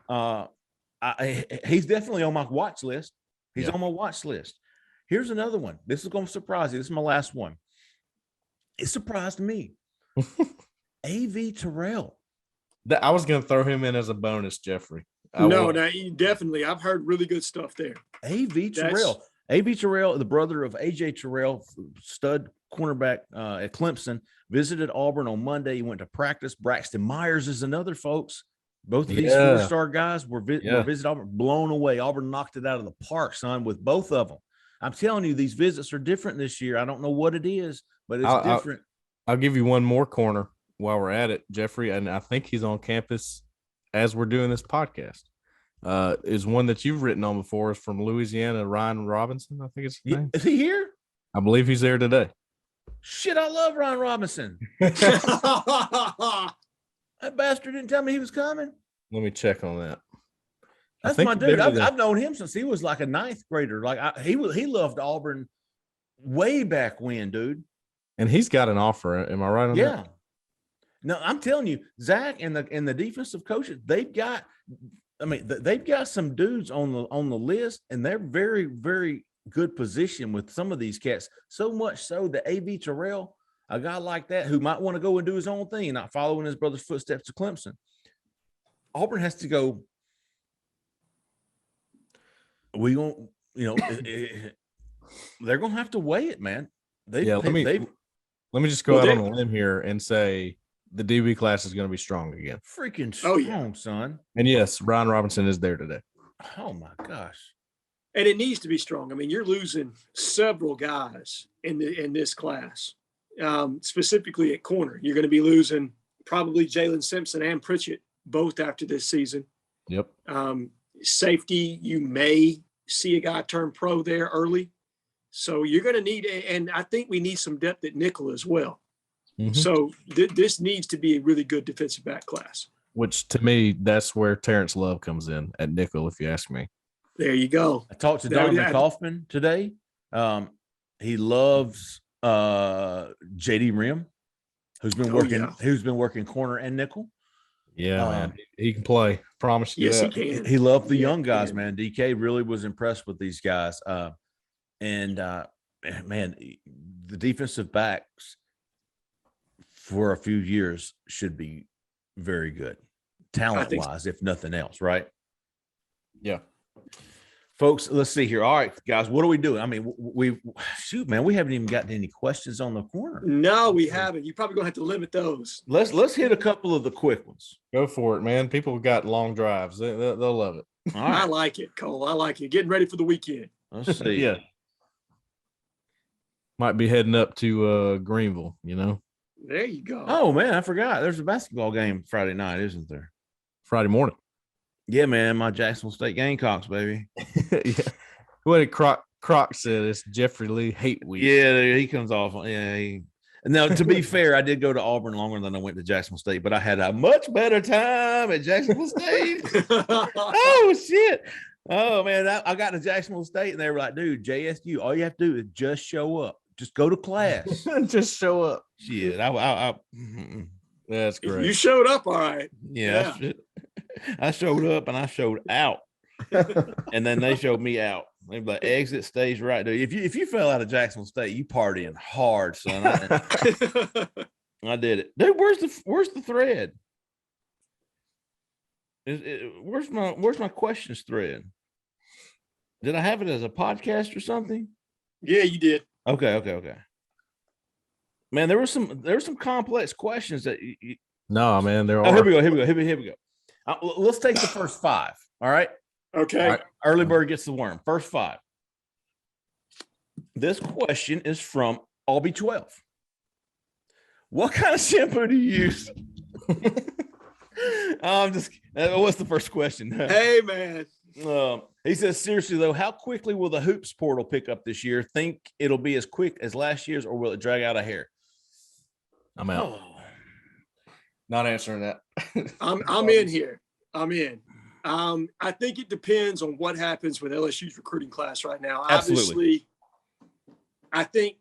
He's definitely on my watch list. He's on my watch list. Here's another one. This is going to surprise you. This is my last one. It surprised me. A.V. Terrell. I was going to throw him in as a bonus, Jeffrey. Definitely. I've heard really good stuff there. A.V. Terrell. A.V. Terrell, the brother of A.J. Terrell, stud cornerback at Clemson, visited Auburn on Monday. He went to practice. Braxton Myers is another, folks. Both of these 4-star guys were visiting Auburn, blown away. Auburn knocked it out of the park, son, with both of them. I'm telling you, these visits are different this year. I don't know what it is, but it's different. I'll give you one more corner while we're at it, Jeffrey, and I think he's on campus as we're doing this podcast. Is one that you've written on before, is from Louisiana, Ryan Robinson, I think it's his name. Is he here? I believe he's there today. Shit, I love Ryan Robinson. That bastard didn't tell me he was coming. Let me check on that. That's my dude. I've known him since he was like a 9th grader. Like he loved Auburn way back when, dude. And he's got an offer. Am I right on that? No, I'm telling you, Zach and the defensive coaches, they've got some dudes on the list, and they're very, very good position with some of these cats. So much so that A.V. Terrell, a guy like that who might want to go and do his own thing and not follow in his brother's footsteps to Clemson. Auburn has to go. They're going to have to weigh it, man. Let me just go out on a limb here and say the DB class is going to be strong again. Freaking strong, son. And yes, Ryan Robinson is there today. Oh my gosh. And it needs to be strong. I mean, you're losing several guys in this class. Specifically at corner, you're going to be losing probably Jalen Simpson and Pritchett both after this season. Yep. Safety, you may see a guy turn pro there early, so you're going to need, and I think we need some depth at nickel as well. Mm-hmm. So this needs to be a really good defensive back class. Which to me, that's where Terrence Love comes in at nickel, if you ask me. There you go. I talked to Donovan Kaufman today. He loves J.D. Rim, who's been working corner and nickel. Yeah, man, he can play. Promise you. Yes, that. he can. He loved the young guys, man. DK really was impressed with these guys. Man, the defensive backs for a few years should be very good, talent-wise, if nothing else, right? Yeah. Folks, let's see here. All right, guys, what are we doing? I mean, we haven't even gotten any questions on the corner. No, we haven't. You're probably gonna have to limit those. Let's hit a couple of the quick ones. Go for it, man. People have got long drives. They'll love it. All right. I like it, Cole. I like it. Getting ready for the weekend. Let's see. Yeah. Might be heading up to Greenville, There you go. Oh man, I forgot. There's a basketball game Friday night, isn't there? Friday morning. Yeah, man. My Jacksonville State Gamecocks, baby. Yeah. What Croc said, it's Jeffrey Lee hate week. Yeah, he comes off. Yeah. Now, to be fair, I did go to Auburn longer than I went to Jacksonville State, but I had a much better time at Jacksonville State. Oh shit. Oh man, I got to Jacksonville State and they were like, dude, JSU, all you have to do is just show up. Just go to class. Just show up. Shit. That's great. You showed up all right. Yeah. I showed up and I showed out. And then they showed me out. They were like, exit stage right, dude. If you fell out of Jacksonville State, you partying hard, son. I did it. Dude, where's the thread? Where's my questions thread? Did I have it as a podcast or something? Yeah, you did. Okay. Man, there were some complex questions that. No, man, there are. Oh, here we go. Let's take the first 5. All right. Okay. All right. Early bird gets the worm. First 5. This question is from Albie 12. What kind of shampoo do you use? What's the first question? Hey, man. He says, seriously, though, how quickly will the hoops portal pick up this year? Think it'll be as quick as last year's, or will it drag out a hair? I'm out. Oh. Not answering that. I'm in here. I'm in. I think it depends on what happens with LSU's recruiting class right now. Absolutely. Obviously, I think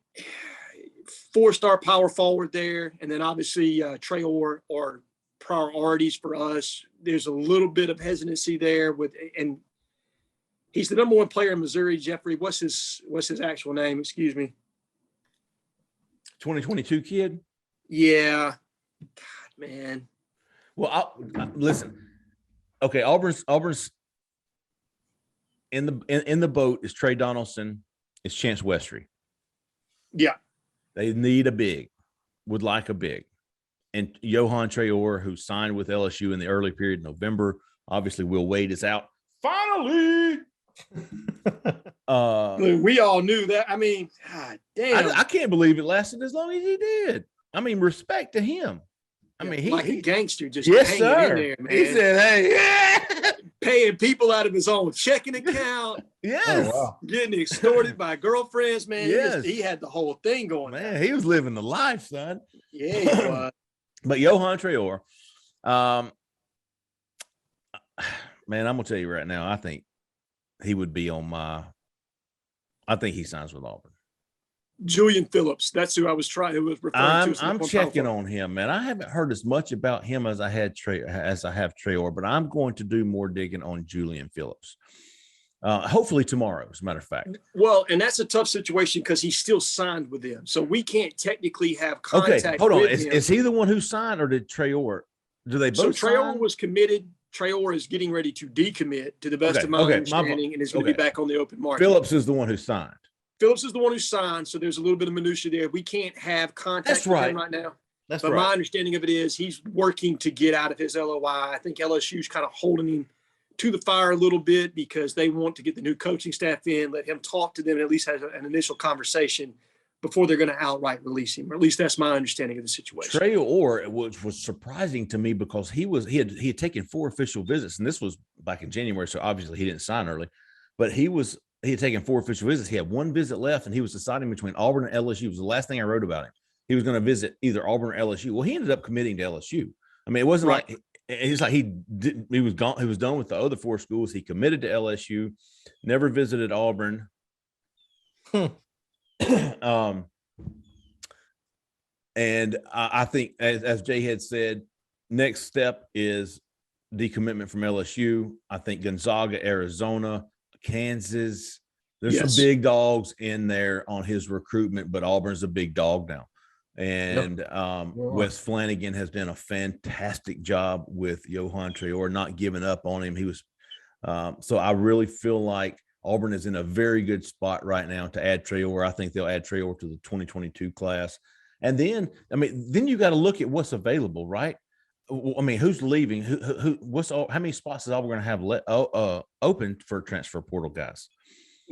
4-star power forward there, and then obviously Traore are priorities for us. There's a little bit of hesitancy there and he's the number 1 player in Missouri. Jeffrey, what's his actual name? Excuse me. 2022 kid. Yeah. God, man. Well, listen. Okay, Auburn's in the boat is Trey Donaldson, is Chance Westry. Yeah. They need a big, would like a big. And Johan Traore, who signed with LSU in the early period in November. Obviously, Will Wade is out. Finally. We all knew that. I mean, God damn. I can't believe it lasted as long as he did. I mean, respect to him. I mean, like a gangster just yes, hanging sir. in there, man. He said, hey, paying people out of his own checking account. yes. Oh, wow. Getting extorted by girlfriends, man. Yes. He had the whole thing going. Man, he was living the life, son. Yeah, he was. But Johan Traore, man, I'm gonna tell you right now, I think he would be on I think he signs with Auburn. Julian Phillips. That's who I was referring to. I'm checking on him, man. I haven't heard as much about him as I have Traore, but I'm going to do more digging on Julian Phillips. Hopefully tomorrow, as a matter of fact. Well, and that's a tough situation because he's still signed with them. So we can't technically have contact. Okay, hold on. with him. Is he the one who signed, or did Traore? Do they both So Traore sign? was committed. Traore is getting ready to decommit, to the best of my understanding, and is going to be back on the open market. Phillips is the one who signed. Phillips is the one who signed, so there's a little bit of minutia there. We can't have contact with him right now. But my understanding of it is he's working to get out of his LOI. I think LSU's kind of holding him to the fire a little bit because they want to get the new coaching staff in, let him talk to them, and at least have an initial conversation before they're going to outright release him. Or at least that's my understanding of the situation. Traore, which was surprising to me because he had taken 4 official visits, and this was back in January, so obviously he didn't sign early. But he had taken 4 official visits. He had 1 visit left, and he was deciding between Auburn and LSU. It was the last thing I wrote about him. He was going to visit either Auburn or LSU. Well, he ended up committing to LSU. I mean, it wasn't like he's like he was gone. He was done with the other 4 schools. He committed to LSU, never visited Auburn. And I think, as Jhead said, next step is decommitment from LSU. I think Gonzaga, Arizona, Kansas. There's some big dogs in there on his recruitment, but Auburn's a big dog now. And Wes Flanagan has done a fantastic job with Johan Traore, not giving up on him. He was so I really feel like Auburn is in a very good spot right now to add Traore. I think they'll add Traore to the 2022 class. And then, then you got to look at what's available, right? I mean, who's leaving? How many spots is Auburn going to have open for transfer portal guys?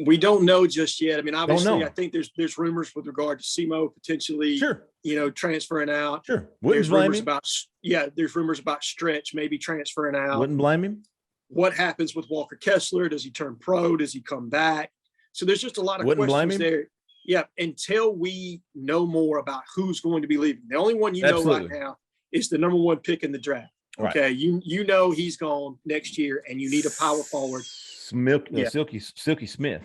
We don't know just yet. I mean, obviously, know. I think there's rumors with regard to Semo potentially, Sure. Transferring out. Sure. There's rumors about Stretch maybe transferring out. Wouldn't blame him. What happens with Walker Kessler? Does he turn pro? Does he come back? So there's just a lot of questions there. Yeah, until we know more about who's going to be leaving. The only one know right now is the number 1 pick in the draft. Okay, right. You know he's gone next year, and you need a power forward. Silky Smith.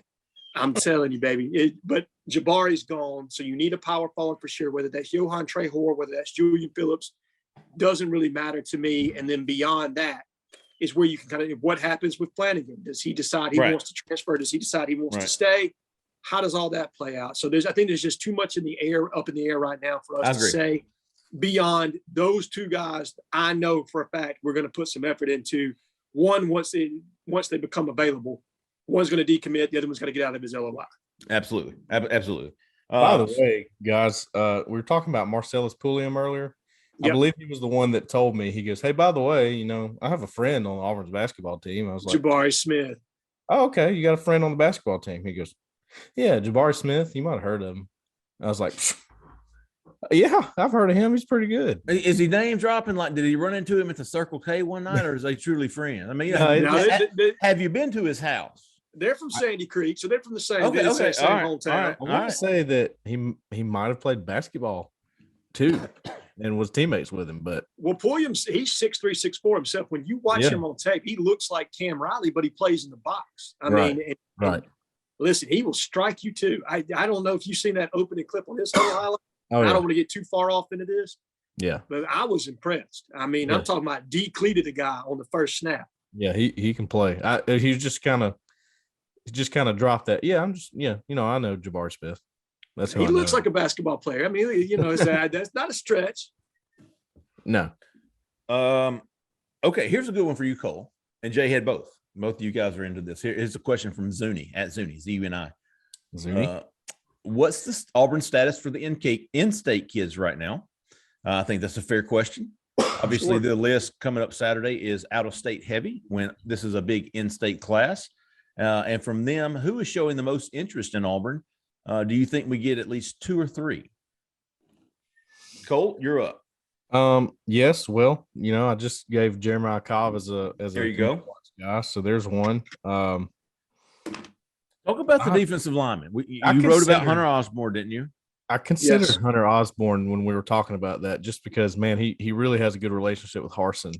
I'm telling you, baby. But Jabari's gone, so you need a power forward for sure. Whether that's Johan Trehor, whether that's Julian Phillips, doesn't really matter to me. And then beyond that is where you can kind of what happens with Flanagan. Does he decide he wants to transfer? Does he decide he wants to stay? How does all that play out? So I think there's just too much up in the air right now for us to say. Beyond those 2 guys, I know for a fact we're going to put some effort into. One, once they become available, one's going to decommit, the other one's going to get out of his LOI. Absolutely. Absolutely. By the way, guys, we were talking about Marcellus Pulliam earlier. Yep. I believe he was the one that told me, he goes, hey, by the way, I have a friend on Auburn's basketball team. I was like, Jabari Smith. Oh, okay. You got a friend on the basketball team. He goes, yeah, Jabari Smith. You might have heard of him. I was like, yeah, I've heard of him. He's pretty good. Is he name dropping? Like, did he run into him at the Circle K one night, or is they truly friends? I mean, have you been to his house? They're from Sandy Creek, so they're from the same hometown. I want to say that he might have played basketball too, and was teammates with him. But Pulliam, he's 6'3", 6'4" himself. When you watch him on tape, he looks like Cam Riley, but he plays in the box. I mean, listen, he will strike you too. I don't know if you've seen that opening clip on his highlight. I don't want to get too far off into this. Yeah. But I was impressed. I mean, I'm talking about decleated the guy on the first snap. Yeah, he can play. He just kind of dropped that. Yeah, I know Jabari Smith. That's who he looks like a basketball player. I mean, that's not a stretch. No. Okay, here's a good one for you, Cole. And Jhead, both. Both of you guys are into this. Here's a question from Zuni, at Zuni, Z-U-N-I. Zuni. What's the Auburn status for the in-state kids right now? I think that's a fair question. Obviously, the list coming up Saturday is out-of-state heavy when this is a big in-state class. And from them, who is showing the most interest in Auburn? Do you think we get at least 2 or 3? Cole, you're up. Yes. Well, I just gave Jeremiah Cobb as there you go, guy. So there's one. Talk about the defensive lineman. You wrote about Hunter Osborne, didn't you? I considered Hunter Osborne when we were talking about that, just because, man, he really has a good relationship with Harsin,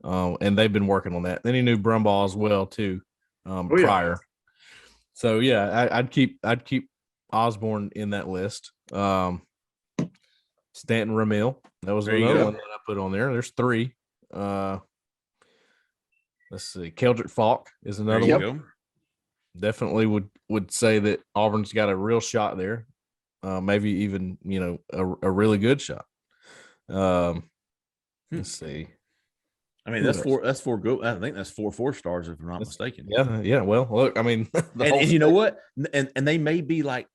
and they've been working on that. Then he knew Brumbaugh as well too, prior. So yeah, I'd keep Osborne in that list. Stanton Ramil, that was another one that I put on there. There's 3. Let's see, Keldrick Falk is another one. Go. Definitely would say that Auburn's got a real shot there. Maybe even, a really good shot. Let's see. I mean, that's 4 good. I think that's 4 4-stars if I'm not mistaken. Yeah. Well, look, I mean, and you know what? And they may be like,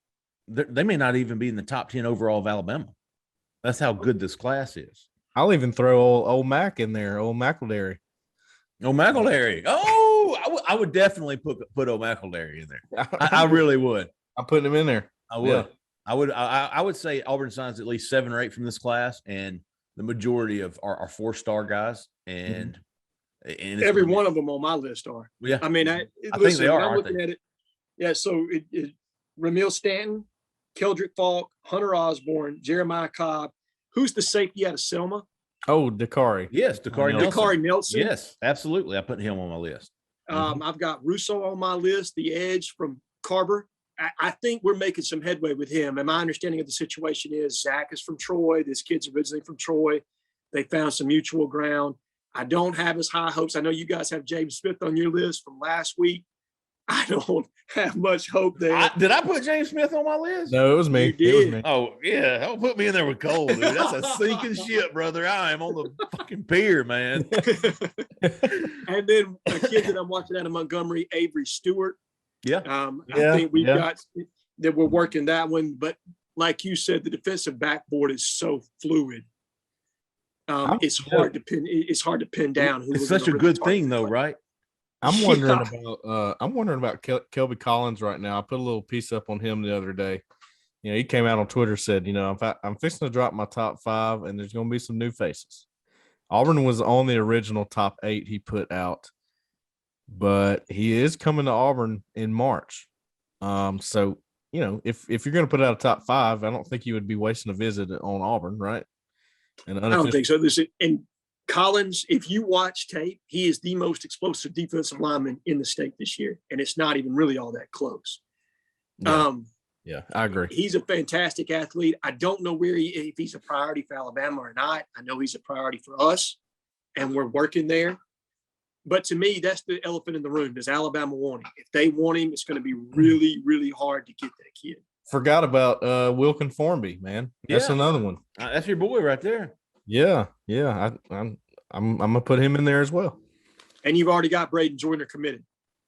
they may not even be in the top 10 overall of Alabama. That's how good this class is. I'll even throw old Mac in there, old McElderry. Oh, McElderry. Oh, I would definitely put old McElderry in there. I really would. I'm putting him in there. I would. Yeah. I would say Auburn signs at least 7 or 8 from this class, and the majority of our 4-star guys, and every one of them on my list are. Yeah, I mean, I think they are. I'm looking at it. Yeah, so it Ramil Stanton, Keldrick Falk, Hunter Osborne, Jeremiah Cobb. Who's the safety out of Selma? Oh, Dakari. Yes, Dakari Nelson. Yes, absolutely. I put him on my list. I've got Russo on my list, the edge from Carver. I think we're making some headway with him. And my understanding of the situation is Zach is from Troy. This kid's originally from Troy. They found some mutual ground. I don't have as high hopes. I know you guys have James Smith on your list from last week. I don't have much hope there. Did I put James Smith on my list? No, it was me. You did. It was me. Oh, yeah. Don't put me in there with Cole, dude. That's a sinking ship, brother. I am on the fucking pier, man. And then a kid that I'm watching out of Montgomery, Avery Stewart. Yeah. I think we've got that we're working that one. But like you said, the defensive backboard is so fluid. It's hard to pin down. It's such a good thing, though, right? I'm wondering about Kelby Collins right now. I put a little piece up on him the other day. You know, he came out on Twitter, said, you know, I'm fixing to drop my top 5 and there's going to be some new faces. Auburn was on the original top 8 he put out, but he is coming to Auburn in March. So, you know, if you're going to put out a top 5, I don't think you would be wasting a visit on Auburn, right? And I don't think so. And Collins, if you watch tape, he is the most explosive defensive lineman in the state this year, and it's not even really all that close. Yeah, I agree. He's a fantastic athlete. I don't know if he's a priority for Alabama or not. I know he's a priority for us, and we're working there. But to me, that's the elephant in the room. Does Alabama want him? If they want him, it's going to be really, really hard to get that kid. Forgot about Wilkin Formby, man. That's another one. That's your boy right there. Yeah. I'm gonna put him in there as well. And you've already got Braden Joyner committed.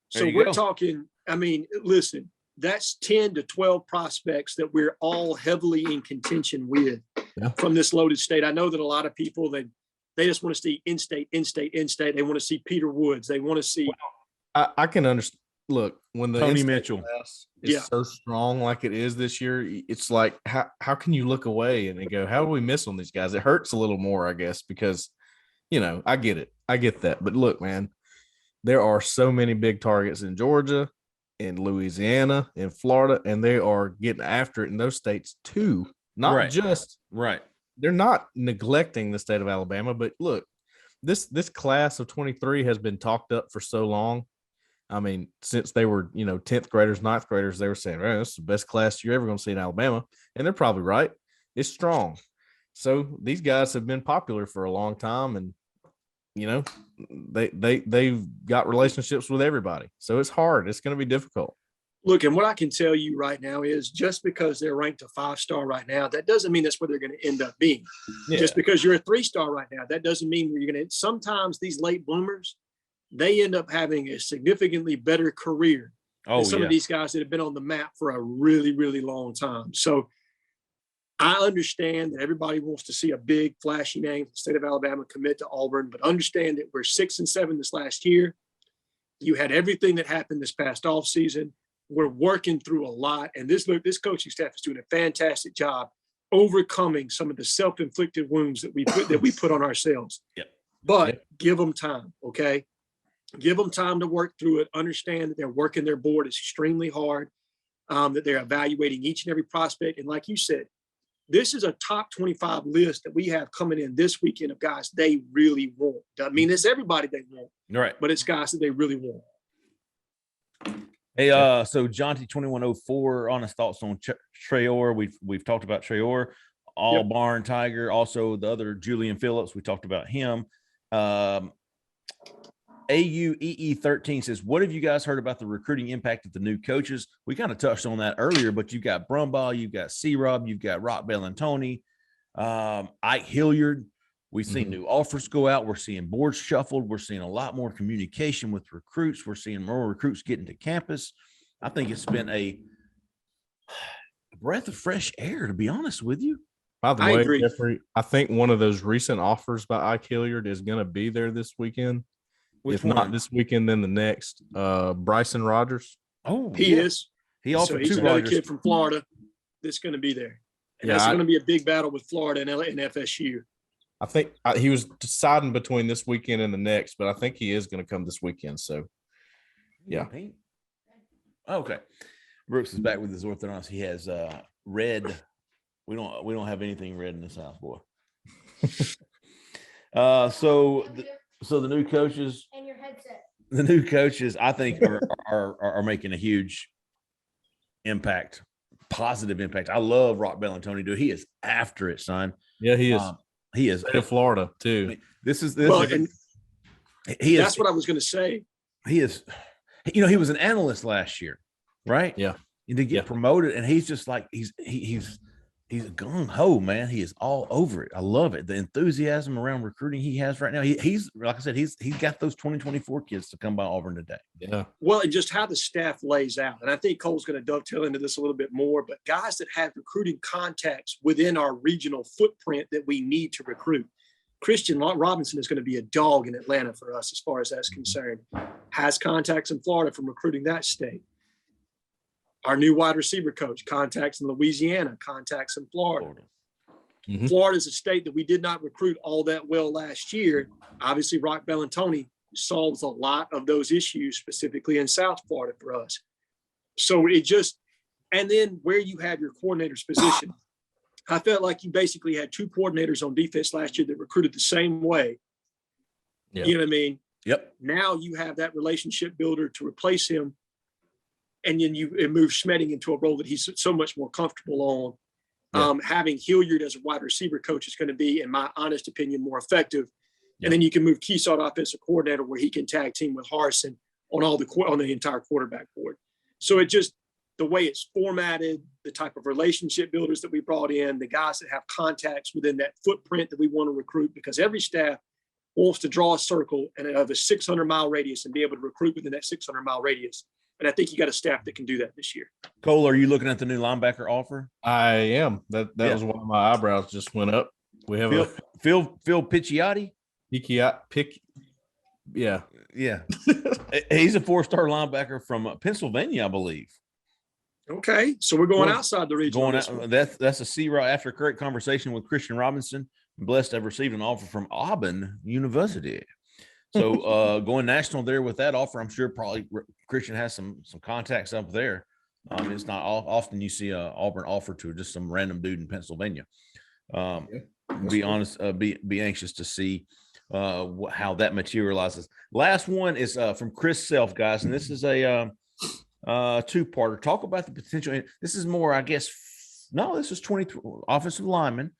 So we're talking. I mean, listen, that's 10 to 12 prospects that we're all heavily in contention with from this loaded state. I know that a lot of people they just want to see in-state. They want to see Peter Woods. They want to see. I can understand. Look, when the Tony Mitchell is so strong like it is this year, it's like how can you look away and go, how do we miss on these guys? It hurts a little more, I guess, because you know, I get it. I get that. But look, man, there are so many big targets in Georgia, in Louisiana, in Florida, and they are getting after it in those states too. Not just right. They're not neglecting the state of Alabama, but look, this class of 23 has been talked up for so long. I mean, since they were, 10th graders, 9th graders, they were saying, this is the best class you're ever going to see in Alabama. And they're probably right. It's strong. So these guys have been popular for a long time, and they've got relationships with everybody. So it's hard. It's going to be difficult. Look, and what I can tell you right now is just because they're ranked a 5-star right now, that doesn't mean that's where they're going to end up being. Yeah. Just because you're a 3-star right now, that doesn't mean you're going to. Sometimes these late bloomers, they end up having a significantly better career than some of these guys that have been on the map for a really, really long time. So I understand that everybody wants to see a big, flashy name from the state of Alabama commit to Auburn, but understand that we're 6-7 this last year. You had everything that happened this past offseason. We're working through a lot. And this coaching staff is doing a fantastic job overcoming some of the self-inflicted wounds that we put on ourselves. But give them time, okay? Give them time to work through it. Understand that they're working their board extremely hard, that they're evaluating each and every prospect. And like you said, this is a top 25 list that we have coming in this weekend of guys they really want. I mean, it's everybody they want, right? But it's guys that they really want. Hey, so Jonty 2104, honest thoughts on Traore. We've talked about Traore, Auburn Tiger, also the other Julian Phillips. We talked about him. AUEE13 says, what have you guys heard about the recruiting impact of the new coaches? We kind of touched on that earlier, but you've got Brumbaugh, you've got C-Rob, you've got Rock Bellantoni, Ike Hilliard. We've seen new offers go out. We're seeing boards shuffled. We're seeing a lot more communication with recruits. We're seeing more recruits getting to campus. I think it's been a breath of fresh air, to be honest with you. By the way, Jeffrey, I think one of those recent offers by Ike Hilliard is going to be there this weekend. If not this weekend, then the next. Bryson Rogers. Oh, he is. He offered he's another kid from Florida that's going to be there. And that's going to be a big battle with Florida and FSU. I think he was deciding between this weekend and the next, but I think he is going to come this weekend. So, yeah. Okay. Brooks is back with his orthodontics. He has red. We don't have anything red in this house, boy. So the new coaches and your headset. The new coaches, I think, are making a huge impact, positive impact. I love Rock Bellantoni, dude. He is after it, son. Yeah, he is. He is in Florida too. I mean, this is that's what I was going to say. He is, he was an analyst last year, right? Yeah. And to get promoted, and he's just like he's gung ho, man. He is all over it. I love it. The enthusiasm around recruiting he has right now. He's like I said, he's got those 2024 kids to come by Auburn today. Yeah. Well, and just how the staff lays out, and I think Cole's going to dovetail into this a little bit more. But guys that have recruiting contacts within our regional footprint that we need to recruit. Christian Robinson is going to be a dog in Atlanta for us as far as that's concerned. Has contacts in Florida from recruiting that state. Our new wide receiver coach, contacts in Louisiana, contacts in Florida. Mhm. Florida is a state that we did not recruit all that well last year. Obviously, Rock Bellantoni solves a lot of those issues, specifically in South Florida for us. So it just, and then where you have your coordinator's position, I felt like you basically had two coordinators on defense last year that recruited the same way. Yeah. You know what I mean? Yep. Now you have that relationship builder to replace him. And then you move Schmedding into a role that he's so much more comfortable on. Yeah. Having Hilliard as a wide receiver coach is going to be, in my honest opinion, more effective. Yeah. And then you can move Keyshawn offensive coordinator where he can tag team with Harrison on the entire quarterback board. So it just, the way it's formatted, the type of relationship builders that we brought in, the guys that have contacts within that footprint that we want to recruit, because every staff wants to draw a circle and of a 600-mile radius and be able to recruit within that 600-mile radius. And I think you got a staff that can do that this year. Cole, are you looking at the new linebacker offer? I am. That Yeah. was why my eyebrows just went up. We have Phil Picciotti? Yeah. Yeah. He's a 4-star linebacker from Pennsylvania, I believe. Okay. So we're going outside the region. Going out, that's a C route. After a correct conversation with Christian Robinson, I'm blessed to have received an offer from Auburn University. So going national there with that offer, I'm sure probably Christian has some contacts up there. It's not often you see a Auburn offer to just some random dude in Pennsylvania. Be honest, be anxious to see how that materializes. Last one is from Chris Self, guys, and this is a two-parter. Talk about the potential. This is more, I guess. No, this is 23 offensive linemen.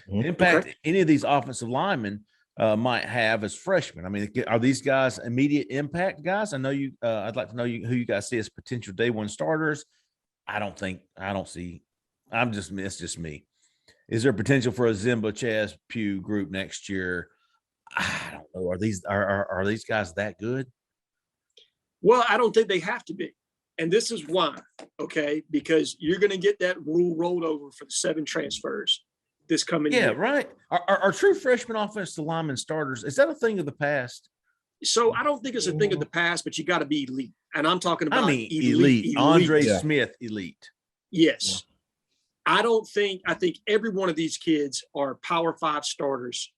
Impact any of these offensive linemen might have as freshmen. I mean, are these guys immediate impact guys? I know you. I'd like to know who you guys see as potential day one starters. It's just me. Is there potential for a Zimba Chaz Pugh group next year? I don't know. Are these guys that good? Well, I don't think they have to be. And this is why, okay? Because you're going to get that rule rolled over for the 7 transfers this coming year. Yeah, right. Are true freshman offensive lineman starters, is that a thing of the past? So I don't think it's a thing of the past, but you got to be elite. And I'm talking about elite. Andre Yeah. Smith, elite. Yes. I think every one of these kids are Power 5 starters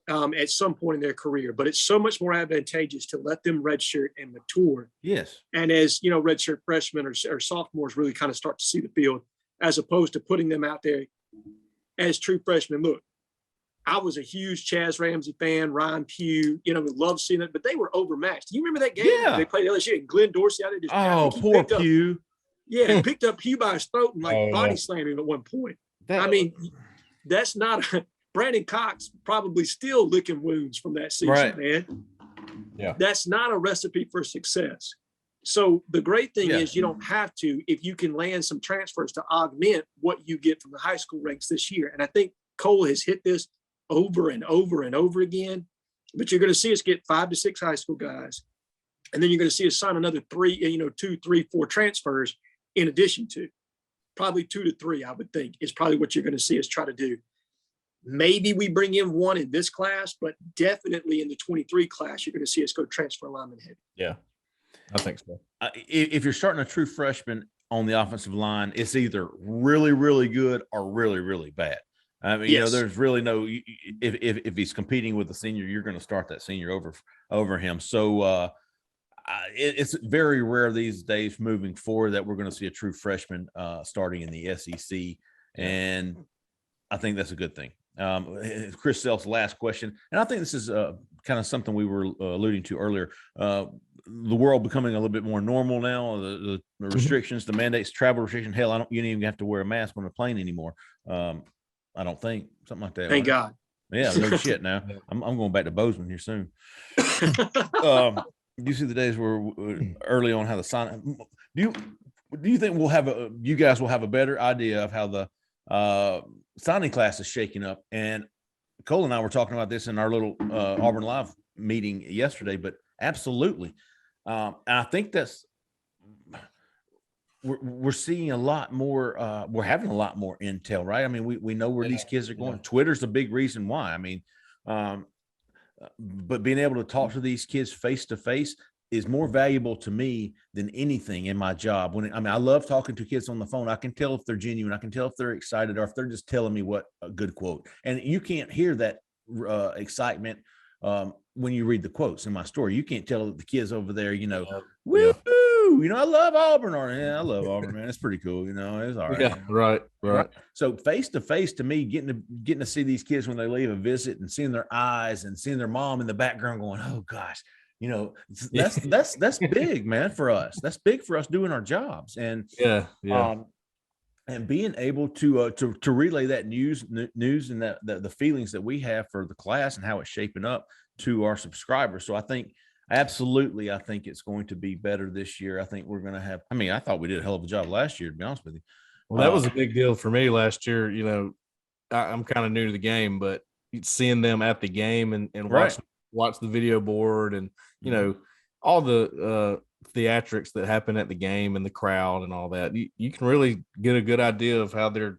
at some point in their career, but it's so much more advantageous to let them redshirt and mature. Yes. And as, redshirt freshmen or sophomores really kind of start to see the field, as opposed to putting them out there as true freshmen. Look, I was a huge Chaz Ramsey fan, Ryan Pugh, we love seeing it, but they were overmatched. Do you remember that game? Yeah. They played LSU and Glenn Dorsey out there. Oh, poor Pugh. He picked up Pugh by his throat and body yeah. slammed him at one point. That's not Brandon Cox probably still licking wounds from that season, Right. man. Yeah. That's not a recipe for success. So the great thing is you don't have to, if you can land some transfers to augment what you get from the high school ranks this year. And I think Cole has hit this over and over and over again, but you're going to see us get 5 to 6 high school guys. And then you're going to see us sign another 2, 3, 4 transfers in addition to probably 2 to 3, I would think is probably what you're going to see us try to do. Maybe we bring in 1 in this class, but definitely in the 23 class, you're going to see us go transfer lineman heavy. Yeah, I think so. If you're starting a true freshman on the offensive line, it's either really, really good or really, really bad. I mean, there's really no. If he's competing with a senior, you're going to start that senior over him. So it's very rare these days moving forward that we're going to see a true freshman starting in the SEC, and I think that's a good thing. Chris Self's last question, and I think this is kind of something we were alluding to earlier. The world becoming a little bit more normal now. The restrictions, the mandates, travel restriction. Hell, you don't even have to wear a mask on a plane anymore. I don't think something like that. Thank God. Yeah, no shit. Now I'm going back to Bozeman here soon. You see the days where early on how the sign. Do you think you guys will have a better idea of how the signing class is shaking up? And Cole and I were talking about this in our little Auburn Live meeting yesterday, but absolutely. And I think that's we're seeing a lot more. We're having a lot more intel, right? I mean, we know where these kids are going. Twitter's a big reason why. I mean, But being able to talk to these kids face to face is more valuable to me than anything in my job. I love talking to kids on the phone. I can tell if they're genuine. I can tell if they're excited or if they're just telling me what a good quote. And you can't hear that excitement when you read the quotes in my story. You can't tell the kids over there, woo, I love Auburn. Or, yeah, I love Auburn, man. It's pretty cool. It's all right. Yeah, right. So face to face, to me, getting to see these kids when they leave a visit and seeing their eyes and seeing their mom in the background going, oh gosh, that's big, man, for us. That's big for us doing our jobs. And and being able to relay that news and that the feelings that we have for the class and how it's shaping up to our subscribers. So I think it's going to be better this year. I think we're going to have, I thought we did a hell of a job last year, to be honest with you. Well, that was a big deal for me last year. I'm kind of new to the game, but seeing them at the game and watch the video board and, all the theatrics that happen at the game and the crowd and all that, you can really get a good idea of how they're,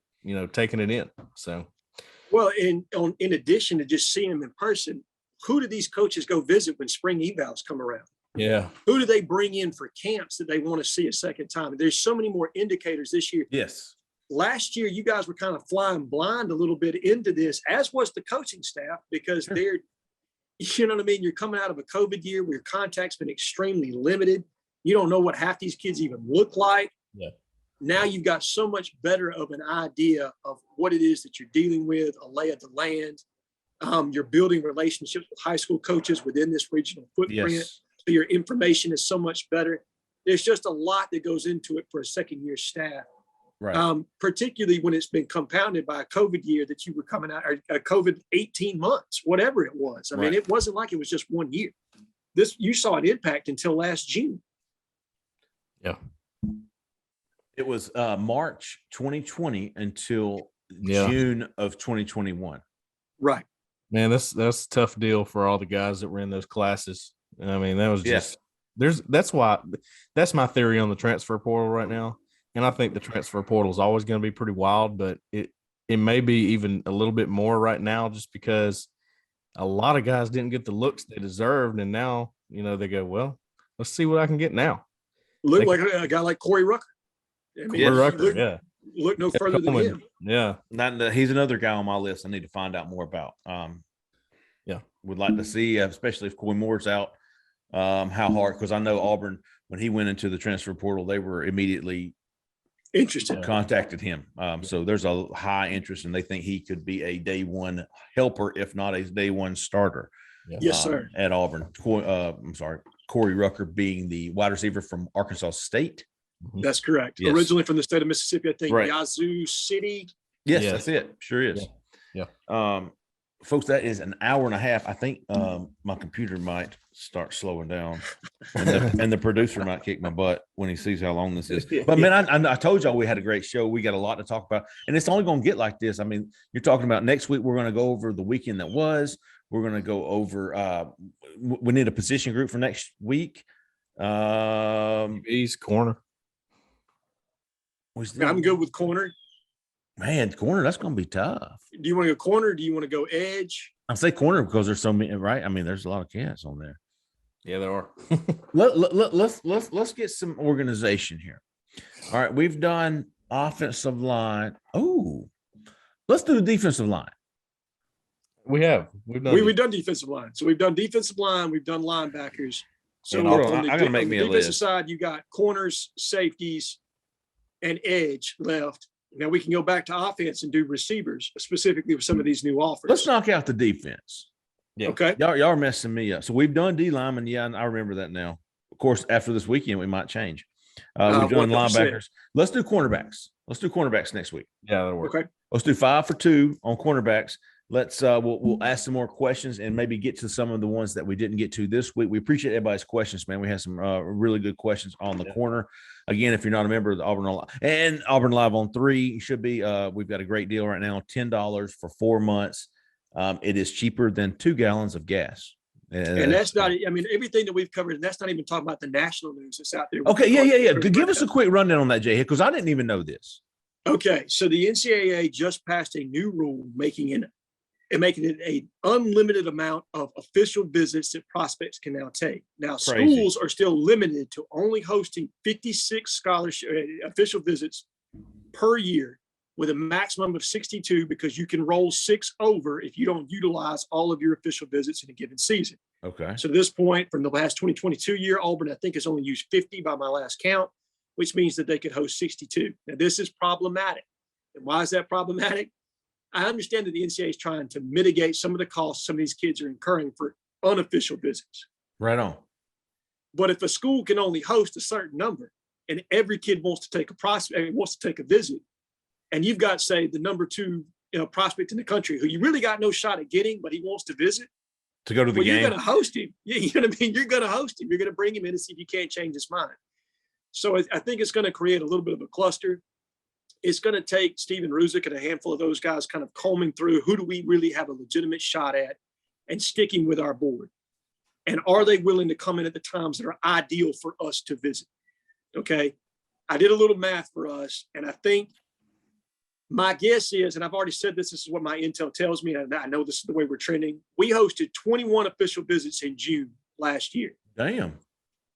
taking it in. So, well, in addition to just seeing them in person, who do these coaches go visit when spring evals come around? Yeah. Who do they bring in for camps that they want to see a second time? There's so many more indicators this year. Yes. Last year, you guys were kind of flying blind a little bit into this, as was the coaching staff, because they're, you're coming out of a COVID year where your contact's been extremely limited. You don't know what half these kids even look like. Yeah. Now you've got so much better of an idea of what it is that you're dealing with, a lay of the land. You're building relationships with high school coaches within this regional footprint. Yes. So your information is so much better. There's just a lot that goes into it for a second year staff. Right. Particularly when it's been compounded by a COVID year that you were coming out, or a COVID 18 months, whatever it was. I mean, it wasn't like it was just 1 year. You saw an impact until last June. Yeah. It was March 2020 until June of 2021. Right. Man, that's a tough deal for all the guys that were in those classes. I mean, that was just that's my theory on the transfer portal right now. And I think the transfer portal is always going to be pretty wild, but it may be even a little bit more right now just because a lot of guys didn't get the looks they deserved. And now, they go, well, let's see what I can get now. Look like a guy like Corey Rucker. Look no further than him. Yeah. He's another guy on my list I need to find out more about. Would like to see, especially if Coy Moore's out, how hard, because I know Auburn, when he went into the transfer portal, they were immediately interested, contacted him. So there's a high interest, and they think he could be a day one helper, if not a day one starter. Yeah. Yes, sir. At Auburn. Corey Rucker being the wide receiver from Arkansas State. That's correct. Yes. Originally from the state of Mississippi, I think Yazoo City. Yes, that's it. Sure is. Yeah. Folks, that is an hour and a half. I think my computer might start slowing down, and the producer might kick my butt when he sees how long this is. But man, I told y'all we had a great show. We got a lot to talk about, and it's only going to get like this. I mean, you're talking about next week. We're going to go over the weekend that was. We're going to go over. We need a position group for next week. He's corner. I'm good with corner. Man, corner, that's going to be tough. Do you want to go corner? Or do you want to go edge? I say corner because there's so many, right? I mean, there's a lot of cats on there. Yeah, there are. Let's get some organization here. All right, we've done offensive line. Oh, let's do the defensive line. We've done defensive line. So we've done defensive line. We've done linebackers. So I'm going to make me a list. Defensive side, you got corners, safeties, and edge left. Now we can go back to offense and do receivers, specifically with some of these new offers. Let's knock out the defense. Yeah. Okay. Y'all are messing me up. So we've done D lineman. Yeah, I remember that now. Of course, after this weekend, we might change. We've done linebackers. Let's do cornerbacks. Let's do cornerbacks next week. Yeah, that'll work. Okay. Let's do 5 for 2 on cornerbacks. Let's we'll ask some more questions and maybe get to some of the ones that we didn't get to this week. We appreciate everybody's questions, man. We had some really good questions on the corner. Again, if you're not a member of the Auburn Live on 3, you should be. We've got a great deal right now, $10 for 4 months. It is cheaper than 2 gallons of gas. And that's not, I mean, everything that we've covered, and that's not even talking about the national news that's out there. Okay, yeah. Give us a quick rundown on that, Jhead, because I didn't even know this. Okay, so the NCAA just passed a new rule making an and making it an unlimited amount of official visits that prospects can now take. Now, Crazy. schools are still limited to only hosting 56 scholarship official visits per year with a maximum of 62, because you can roll 6 over if you don't utilize all of your official visits in a given season. Okay. So at this point, from the last 2022 year, Auburn, I think, has only used 50 by my last count, which means that they could host 62. Now, this is problematic. And why is that problematic? I understand that the NCAA is trying to mitigate some of the costs some of these kids are incurring for unofficial visits. Right on. But if a school can only host a certain number and every kid wants to take a visit, and you've got, say, the number 2 prospect in the country who you really got no shot at getting, but he wants to visit, To go to the well, game. you're going to host him. Yeah, you know what I mean? You're going to host him. You're going to bring him in and see if you can't change his mind. So I think it's going to create a little bit of a cluster. It's going to take Steven Ruzick and a handful of those guys kind of combing through who do we really have a legitimate shot at and sticking with our board. And are they willing to come in at the times that are ideal for us to visit? Okay. I did a little math for us, and I think my guess is, and I've already said this is what my intel tells me, and I know this is the way we're trending. We hosted 21 official visits in June last year. Damn.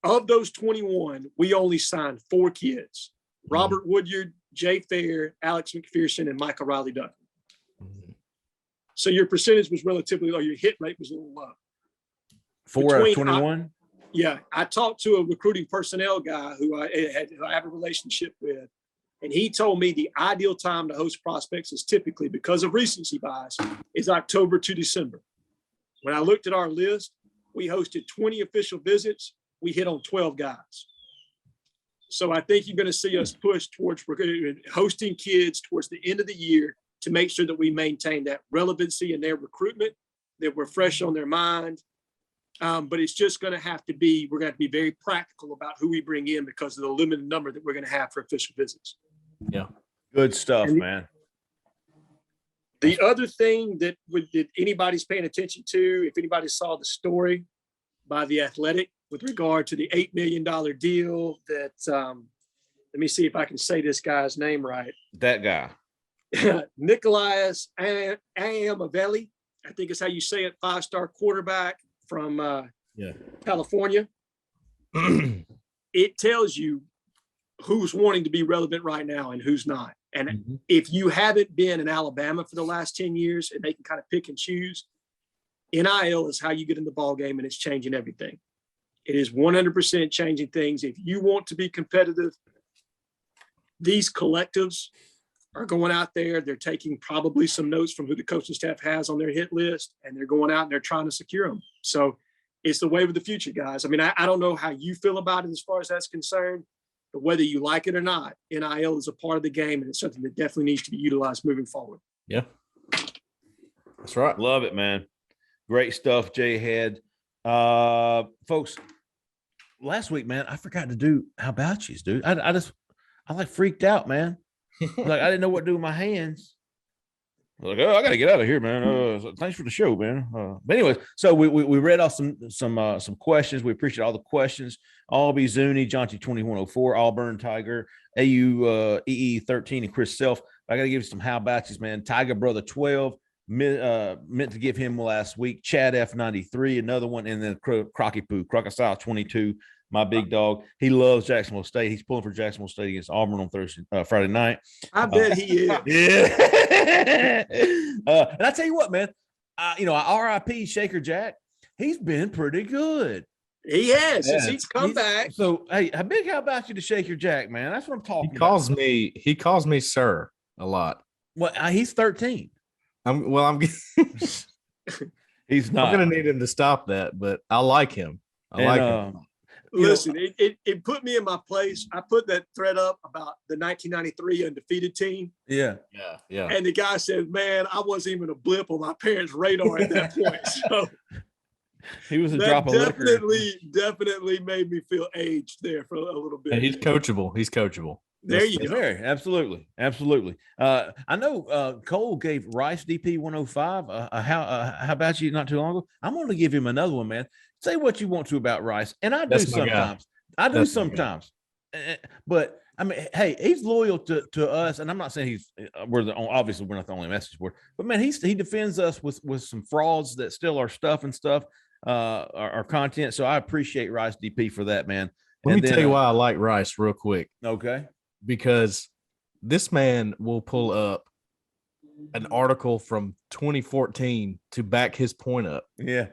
Of those 21, we only signed 4 kids: Robert Woodyard, Jay Fair, Alex McPherson, and Michael Riley Duffy. So your percentage was relatively low. Your hit rate was a little low. 4 out of 21? Yeah. I talked to a recruiting personnel guy who I have a relationship with, and he told me the ideal time to host prospects is typically, because of recency bias, is October to December. When I looked at our list, we hosted 20 official visits. We hit on 12 guys. So I think you're going to see us push towards hosting kids towards the end of the year to make sure that we maintain that relevancy in their recruitment, that we're fresh on their mind. But it's just going to have to be, we're going to have to be very practical about who we bring in because of the limited number that we're going to have for official visits. Yeah. Good stuff, man. The other thing that anybody's paying attention to, if anybody saw the story by The Athletic with regard to the $8 million deal that, let me see if I can say this guy's name right. That guy. Nicholas Amavelli, I think is how you say it, 5-star quarterback from California. It tells you who's wanting to be relevant right now and who's not. And if you haven't been in Alabama for the last 10 years and they can kind of pick and choose, NIL is how you get in the ball game, and it's changing everything. It is 100% changing things. If you want to be competitive, these collectives are going out there. They're taking probably some notes from who the coaching staff has on their hit list, and they're going out and they're trying to secure them. So it's the wave of the future, guys. I mean, I don't know how you feel about it as far as that's concerned, but whether you like it or not, NIL is a part of the game, and it's something that definitely needs to be utilized moving forward. Yeah. That's right. Love it, man. Great stuff, Jhead. Folks, last week, man, I forgot to do how about yous, dude. I like freaked out, man. Like I didn't know what to do with my hands. Like, oh, I gotta get out of here, man. So thanks for the show, man. But anyways, so we read off some questions. We appreciate all the questions. Albie Zuni, John T 2104, Auburn Tiger, AU EE 13, and Chris Self. I gotta give you some how about yous, man. Tiger Brother 12. Meant to give him last week. Chad F93, another one, and then Crocky Poo, Crocodile 22, my big dog. He loves Jacksonville State. He's pulling for Jacksonville State against Auburn on Friday night. I bet he is. Yeah. And I tell you what, man, RIP Shaker Jack, he's been pretty good. He has since he's come back. So, hey, how big how about you to Shaker Jack, man? That's what I'm talking about. He calls me sir a lot. Well, he's 13. He's not. I'm gonna need him to stop that, but I like him. I like him. Listen, it put me in my place. I put that thread up about the 1993 undefeated team. Yeah. And the guy said, "Man, I wasn't even a blip on my parents' radar at that point." So he was a drop of liquor. Definitely made me feel aged there for a little bit. And he's coachable. There you go. Very, absolutely. I know Cole gave Rice DP 105. How about you not too long ago? I'm going to give him another one, man. Say what you want to about Rice, and I do sometimes. But I mean, hey, he's loyal to us, and I'm not saying obviously we're not the only message board, but man, he defends us with some frauds that steal our stuff and stuff, our content. So I appreciate Rice DP for that, man. Let me tell you why I like Rice real quick. Okay. Because this man will pull up an article from 2014 to back his point up. Yeah.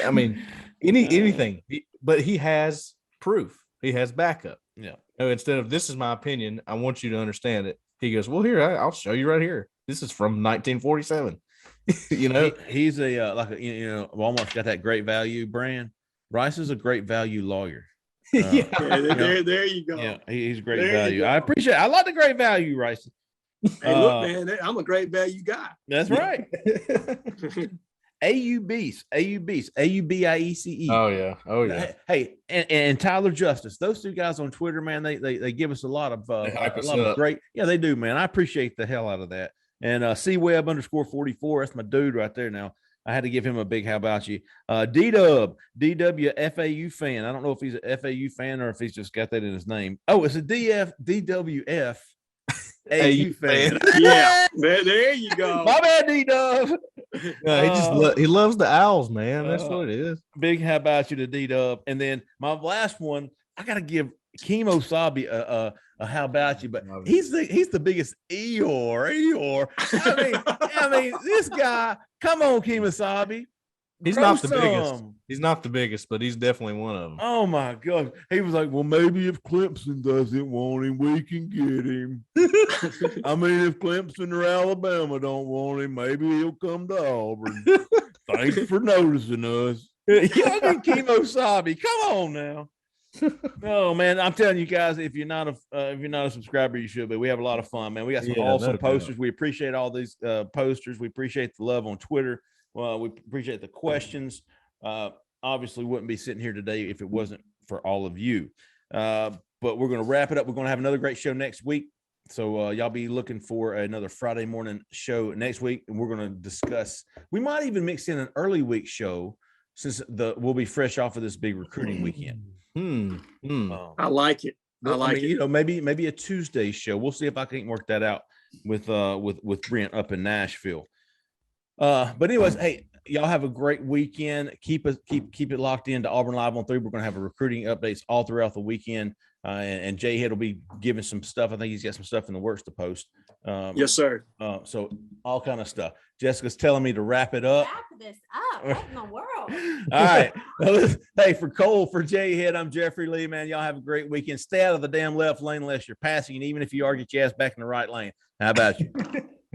I mean, anything, but he has proof. He has backup. Yeah. So instead of this is my opinion, I want you to understand it. He goes, well, here, I'll show you right here. This is from 1947. He's Walmart's got that great value brand. Rice is a great value lawyer. There you go. Yeah, he's great value. I like the great value, Rice. Hey, look, man, I'm a great value guy. That's right. AUBs, AUBIECE. Oh yeah. Hey, and Tyler Justice, those two guys on Twitter, man, they give us a lot of great. Yeah, they do, man. I appreciate the hell out of that. And Webb _44, that's my dude right there. Now I had to give him a big how about you. D-Dub, DW FAU fan. I don't know if he's a FAU fan or if he's just got that in his name. Oh, it's a DWF. AU fan. Yeah, there you go. My bad, D-Dub. He loves the Owls, man. That's what it is. Big how about you to D-Dub. And then my last one, I got to give Chemo Sabi a how about you, but he's the biggest Eeyore. I mean, this guy, come on, Chemo Sabi. He's not the biggest. He's not the biggest, but he's definitely one of them. Oh my God. He was like, well, maybe if Clemson doesn't want him, we can get him. I mean, if Clemson or Alabama don't want him, maybe he'll come to Auburn. Thanks for noticing us. Chemo Sabi. Come on now. Oh man, I'm telling you guys, if you're not a subscriber, you should be. We have a lot of fun, man. We got some awesome posters. We appreciate all these posters. We appreciate the love on Twitter. Well, we appreciate the questions. Obviously, wouldn't be sitting here today if it wasn't for all of you. But we're going to wrap it up. We're going to have another great show next week. So y'all be looking for another Friday morning show next week, and we're going to discuss. We might even mix in an early week show since we'll be fresh off of this big recruiting weekend. I like it. Maybe a Tuesday show. We'll see if I can work that out with Brent up in Nashville. But anyways, hey, y'all have a great weekend. Keep it locked into Auburn Live on 3. We're going to have recruiting updates all throughout the weekend. And Jhead will be giving some stuff. I think he's got some stuff in the works to post. Yes, sir. So all kind of stuff. Jessica's telling me to wrap it up. Wrap this up. What in the world? All right. Hey, for Cole, for Jhead, I'm Jeffrey Lee, man. Y'all have a great weekend. Stay out of the damn left lane unless you're passing. And even if you are, get your ass back in the right lane. How about you?